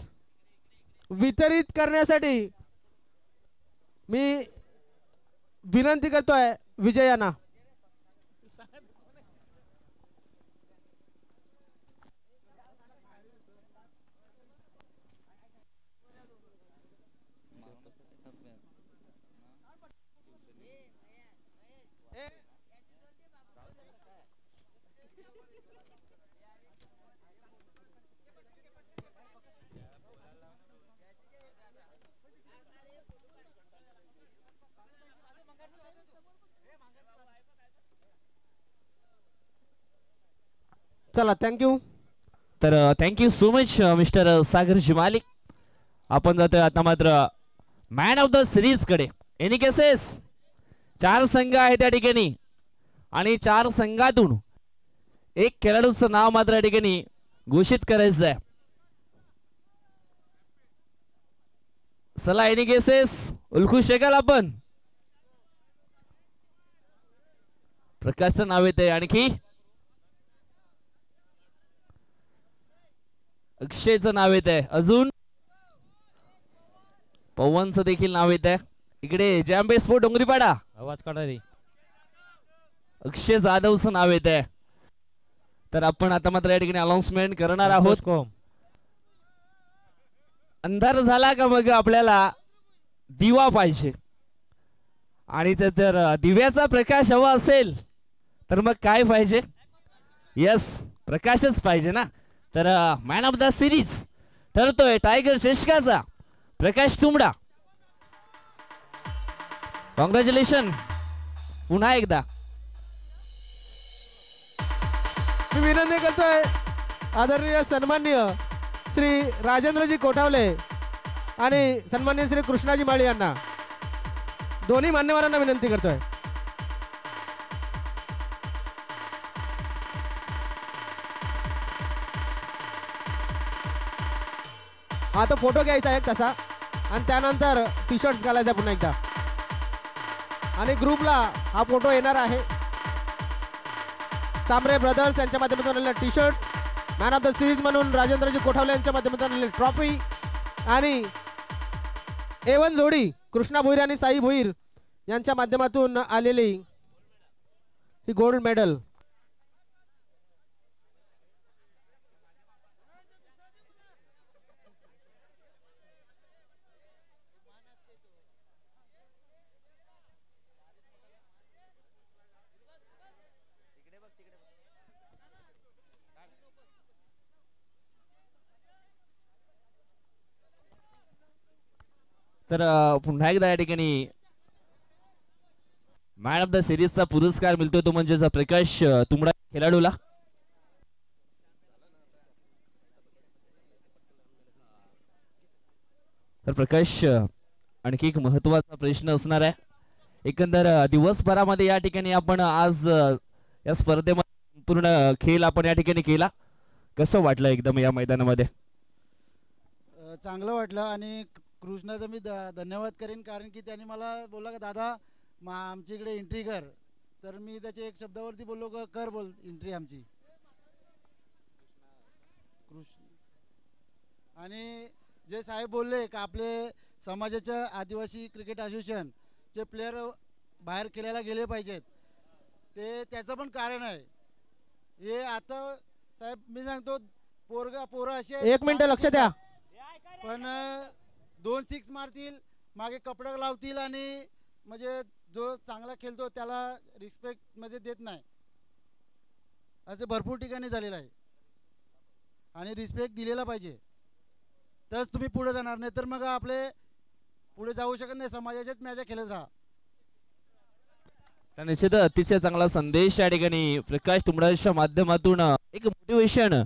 वितरित करण्यासाठी मी विनंती करतोय विजयांना. चला थँक्यू. तर थँक्यू सो मच मिस्टर सागर जिमालिक. आपण जातोय आता मात्र मॅन ऑफ द सिरीज कडे. एनी केसेस 4 संघ आहेत त्या ठिकाणी आणि 4 संघातून एक खेळाडूचं नाव मात्र या ठिकाणी घोषित करायचं आहे. चला एनी केसेस उलखू शकाल आपण. प्रकाशचं नाव येत आहे. आणखी अक्षयचं नाव येत आहे. अजून पवनचं देखील नाव येत आहे. इकडे जॅम्बे स्पोर्ट डोंगरीपाडा आवाज काढा रे. अक्षय जाधवचं नाव येत आहे. तर आपण आता मात्र या ठिकाणी अनाउन्समेंट करणार आहोत. अंधार झाला का मग आपल्याला दिवा पाहिजे आणि जर दिव्याचा प्रकाश हवा असेल तर मग काय पाहिजे. यस प्रकाशच पाहिजे ना. तर मॅन ऑफ द सिरीज ठरतोय टायगर शेषकाचा प्रकाश तुंबडा. कॉंग्रॅच्युलेशन पुन्हा एकदा. मी विनंती करतोय आदरणीय सन्माननीय श्री राजेंद्रजी कोठावले आणि सन्माननीय श्री कृष्णाजी माळी यांना, दोन्ही मान्यवरांना विनंती करतोय. आता फोटो घ्यायचा एक तसा आणि त्यानंतर टी शर्ट्स घालायचा पुन्हा एकदा आणि ग्रुपला हा फोटो येणार आहे. सामरे ब्रदर्स यांच्या माध्यमातून आलेले T shirts, man of the series म्हणून राजेंद्रजी कोठावले यांच्या माध्यमातून आलेली ट्रॉफी आणि A1 जोडी कृष्णा भोईर आणि साई भोईर यांच्या माध्यमातून आलेली ही गोल्ड मेडल. तर पुन्हा एकदा या ठिकाणी मॅन ऑफ द सिरीजचा पुरस्कार मिळतोय तो म्हणजे प्रकाश तुंबडा खेळाडूला. तर प्रकाश आणखी एक महत्वाचा प्रश्न असणार आहे. एकंदर दिवसभरामध्ये या ठिकाणी आपण आज या स्पर्धेमध्ये पूर्ण खेळ आपण या ठिकाणी केला. कसं वाटलं एकदम या मैदानामध्ये. चांगलं वाटलं आणि कृष्णाचं मी धन्यवाद करेन कारण की त्यांनी मला बोलला का दादा आमच्या इकडे एंट्री कर. तर मी त्याच्या एक शब्दावरती बोललो का कर बोल एंट्री आमची. कृष्ण आणि जे साहेब बोलले का आपले समाजाच्या आदिवासी क्रिकेट असोसिएशनचे प्लेयर बाहेर खेळायला गेले पाहिजेत, ते त्याचं पण कारण आहे. हे आता साहेब मी सांगतो पोरं असे एक मिनिट लक्ष द्या. पण 2 6 मारतील मागे कपडे लावतील आणि म्हणजे जो चांगला खेळतो त्याला रिस्पेक्ट मध्ये देत नाही. असे भरपूर ठिकाणी झालेलं आहे आणि रिस्पेक्ट दिलेला पाहिजे तरच तुम्ही पुढे जाणार, नाही तर मग आपले पुढे जाऊ शकत नाही. समाजाच्याच मॅच खेळत राहा. तर निश्चित अतिशय चांगला संदेश या ठिकाणी प्रकाश तुंबडाच्या माध्यमातून एक मोटिवेशन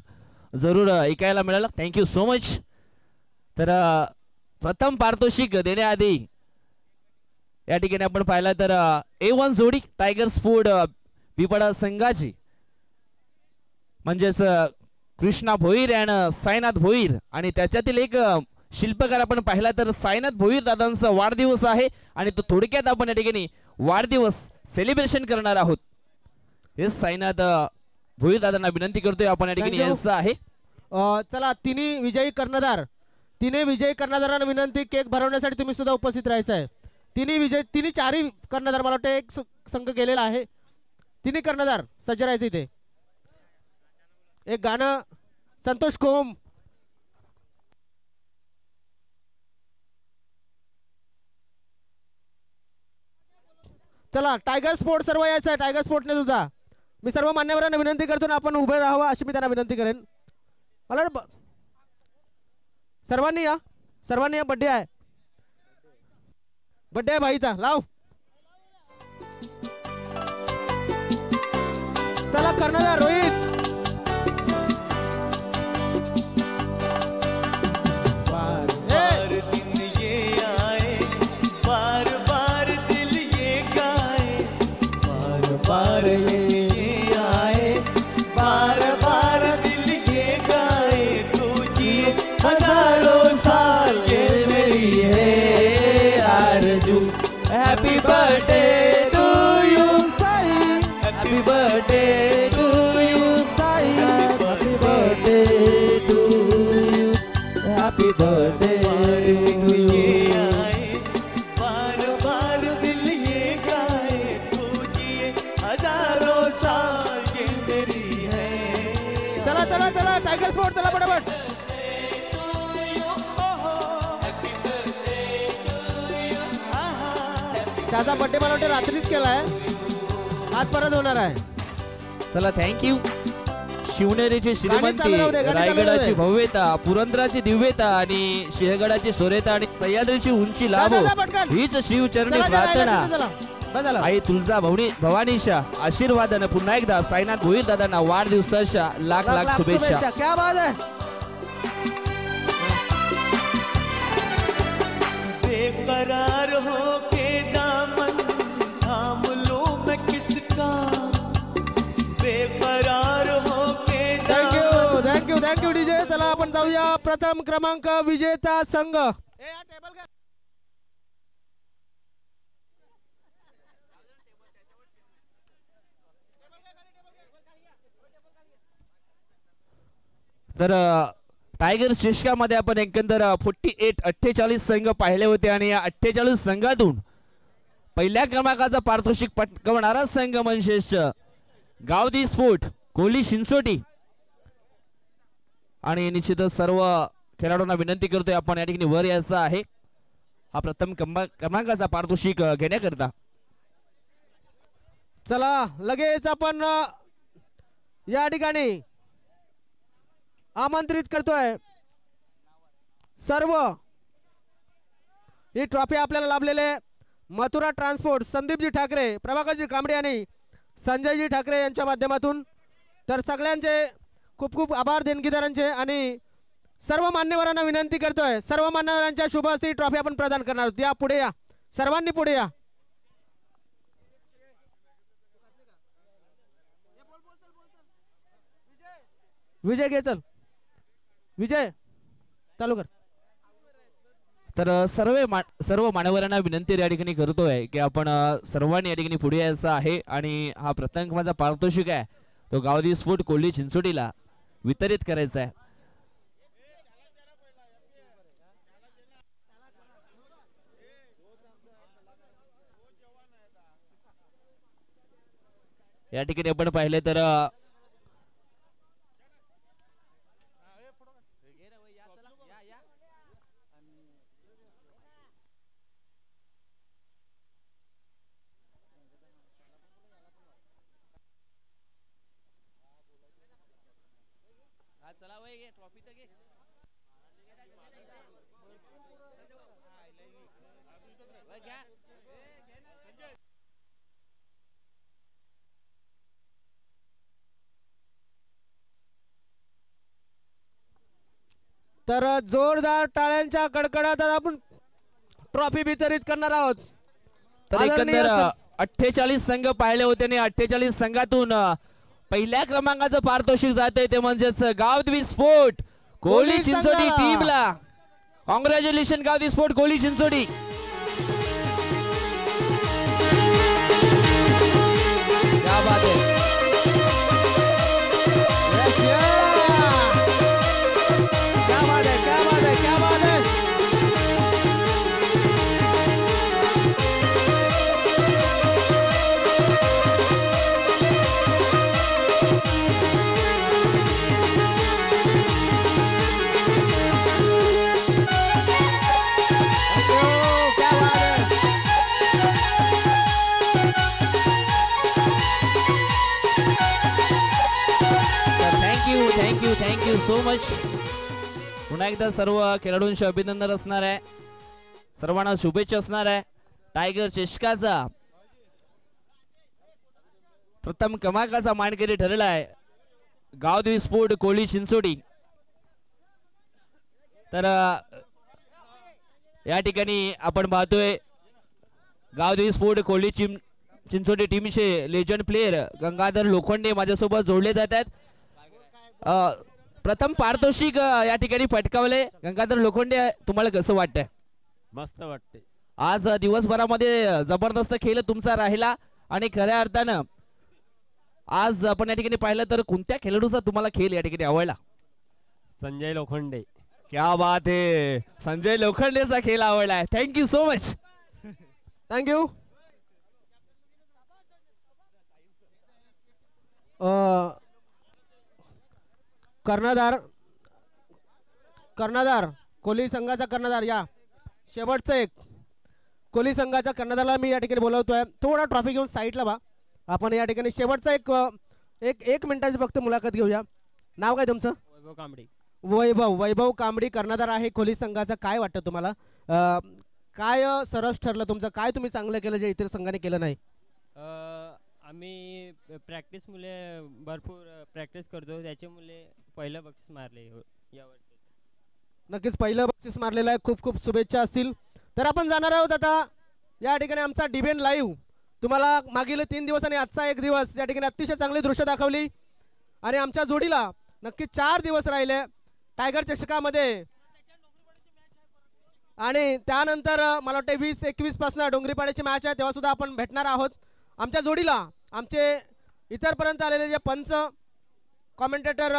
जरूर ऐकायला मिळालं. Thank you so much. तर प्रथम पारितोषिक देण्याआधी या ठिकाणी आपण पाहिलं तर A1 जोडी टायगर स्पोर्ट बिपडा संघाची म्हणजेच कृष्णा भोईर आणि साईनाथ भोईर आणि त्याच्यातील एक शिल्पकार आपण पाहिला तर साईनाथ भोईर दादांचा वाढदिवस आहे आणि तो थोडक्यात आपण या ठिकाणी वाढदिवस सेलिब्रेशन करणार आहोत. हे साईनाथ भोईर दादांना विनंती करतोय आपण या ठिकाणी यायचं आहे. चला तिन्ही विजयी कर्णधारांना विनंती केक भरवण्यासाठी तुम्ही सुद्धा उपस्थित राहायचं आहे. तिन्ही चारही कर्णधार मला वाटतं एक संघ गेलेला आहे. तिन्ही कर्णधार सज्ज राहायचे इथे. एक गाणं संतोष कोम. चला टायगर स्पोर्ट सर्व यायचं आहे. टायगर स्पोर्टने सुद्धा मी सर्व मान्यवरांना विनंती करतो ना आपण उभे राहावं अशी मी त्यांना विनंती करेन. मला सर्वांनी या बड्डे आहे. बड्डे आहे भाईचा लाव. चला कर्णधार रोहित. बार ये आए बार बार दिल ये गाए तुझी हजारों साल ये मेरी है आरज़ू. Happy birthday to you Sai. Happy birthday to you Sai. Happy birthday to you. Happy birthday to you. चला चला टायगर स्पोर्ट चला पटापट. त्याचा बड्डे मला वाटतं रात्रीच केलाय. आज परत होणार आहे. चला थँक्यू. शिवनेरीची श्रीमंती, चालू राहू दे, गाणी चालू राहू दे. रायगडाची भव्यता, पुरंदराची दिव्यता आणि सिंहगडाची सोरेता आणि सह्याद्रीची उंची लाभो जा, जा, पटकन. हीच शिवचरणी चला, चला, प्रार्थना. चला, बस झालं. आई तुळजा भवानीच्या आशीर्वादानं पुन्हा एकदा साईनाथ भोईर दादांना वाढदिवसाच्या लाख लाख शुभेच्छा. क्या बात है. बेकरार हो के दामन थाम लूं मैं किसका. बेकरार हो के थँक्यू डीजे. चला आपण जाऊया प्रथम क्रमांक विजेता संघ. तर टायगर शीर्षकामध्ये आपण एकंदर 48 संघ पाहिले होते आणि या 48 संघातून पहिल्या क्रमांकाचा पारितोषिक पटकावणारा संघ म्हणजे गावदी स्पोर्ट कोहली चिंचोटी. आणि निश्चितच सर्व खेळाडूंना विनंती करतोय आपण या ठिकाणी वर यायचं आहे हा प्रथम क्रमांकाचा पारितोषिक घेण्याकरता. चला लगेच आपण या ठिकाणी आमंत्रित करतोय सर्व ही ट्रॉफी आपल्याला लाभलेले मथुरा ट्रान्सपोर्ट, संदीपजी ठाकरे, प्रभाकरजी कांबळे आणि संजयजी ठाकरे यांच्या माध्यमातून. तर सगळ्यांचे खूप खूप आभार देणगीदारांचे. आणि सर्व मान्यवरांना विनंती करतोय सर्व मान्यवरांच्या शुभ हस्ते ट्रॉफी आपण प्रदान करणार आहोत. या पुढे या, सर्वांनी पुढे या. विजय घे चल. विजय चालू कर. तर सर्व मान्यवरांना विनंती या ठिकाणी करतोय की आपण सर्वांनी या ठिकाणी पुढे यायचं आहे आणि हा प्रथम क्रमांकाचा पारितोषिक आहे तो गावदी स्पोर्ट कोहली चिंचोटीला वितरित करायचा आहे. या ठिकाणी आपण पाहिले तर तर जोरदार टाळ्यांच्या कडकडात आपण ट्रॉफी वितरित करणार आहोत. तर एकंदर 48 संघ पाहिले होते आणि 48 संघातून पहिल्या क्रमांकाचं पारितोषिक जाते ते म्हणजेच गावदी स्पोर्ट कोहली चिंचोटी टीमला. Congratulation Gavdi sport Kohli Chinchoti. क्या बात है. क्या बात है, क्या बात है, क्या बात है. Thank you so much. पुन्हा एकदा सर्व खेळाडूंचे अभिनंदन असणार आहे. सर्वांना शुभेच्छा असणार आहे. टायगर चषकाचा प्रथम क्रमांकाचा मानकरी ठरला आहे गावदेवी स्पोर्ट कोळी चिंचोडी. तर या ठिकाणी आपण पाहतोय गावदेवी स्पोर्ट कोळी चिंचोडी टीमचे लेजंड प्लेयर गंगाधर लोखंडे माझ्यासोबत जोडले जात आहेत. प्रथम पारितोषिक या ठिकाणी पटकावले. गंगाधर लोखंडे, तुम्हाला कसं वाटतंय? मस्त वाटते. आज दिवसभरामध्ये जबरदस्त खेळ तुमचा राहिला आणि खऱ्या अर्थानं आज आपण या ठिकाणी पाहिलं तर कोणत्या खेळाडूचा तुम्हाला खेळ या ठिकाणी आवडला? संजय लोखंडे. क्या बात आहे, संजय लोखंडेचा खेळ आवडलाय. Thank you so much. थँक्यू. कर्णधार कोहली संघाचा कर्णधार या शेवटचं एक कोहली संघाच्या कर्णधाराला मी या ठिकाणी बोलवतोय. थोडा ट्रॉफी घेऊन साईडला बा. आपण या ठिकाणी शेवटचा एक मिनिटाची फक्त मुलाखत घेऊया. नाव काय तुमचं? वैभव कांबडी. वैभव कांबडी कर्णधार आहे कोहली संघाचा. काय वाटतं तुम्हाला, काय सरस ठरलं तुमचं? काय तुम्ही चांगलं केलं जे इतर संघाने केलं नाही? आम्ही प्रॅक्टिस मुले भरपूर प्रॅक्टिस करतो, त्याच्यामुळे पहिलं बक्षीस मारले यावर्षी. नक्कीच पहिलं बक्षीस मारलेलं आहे. खूप खूप शुभेच्छा असतील. तर आपण जाणार आहोत आता या ठिकाणी आमचा डिबेन लाईव्ह. तुम्हाला मागील 3 दिवस आणि आजचा 1 दिवस या ठिकाणी अतिशय चांगली दृश्य दाखवली आणि आमच्या जोडीला नक्की 4 दिवस राहिले टायगर चषकामध्ये. आणि त्यानंतर मला वाटतं 20-21 पासून डोंगरीपाड्याची मॅच आहे, तेव्हा सुद्धा आपण भेटणार आहोत. आमच्या जोडीला आमचे इतरपर्यंत आलेले जे पंच, कॉमेंटेटर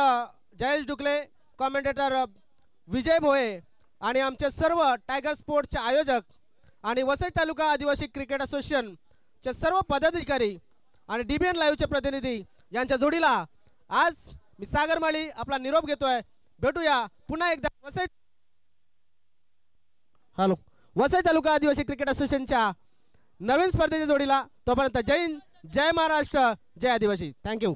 जयेश डुकले, कॉमेंटेटर विजय भोये आणि आमचे सर्व टायगर स्पोर्टचे आयोजक आणि वसई तालुका आदिवासी क्रिकेट असोसिएशनचे सर्व पदाधिकारी आणि डीबीएन लाईव्हचे प्रतिनिधी यांच्या जोडीला आज मी सागर माळी आपला निरोप घेतोय. भेटूया पुन्हा एकदा वसई तालुका आदिवासी क्रिकेट असोसिएशनच्या नवीन स्पर्धेच्या जोडीला. तोपर्यंत जय हिंद, जय महाराष्ट्र, जय आदिवासी. थँक्यू.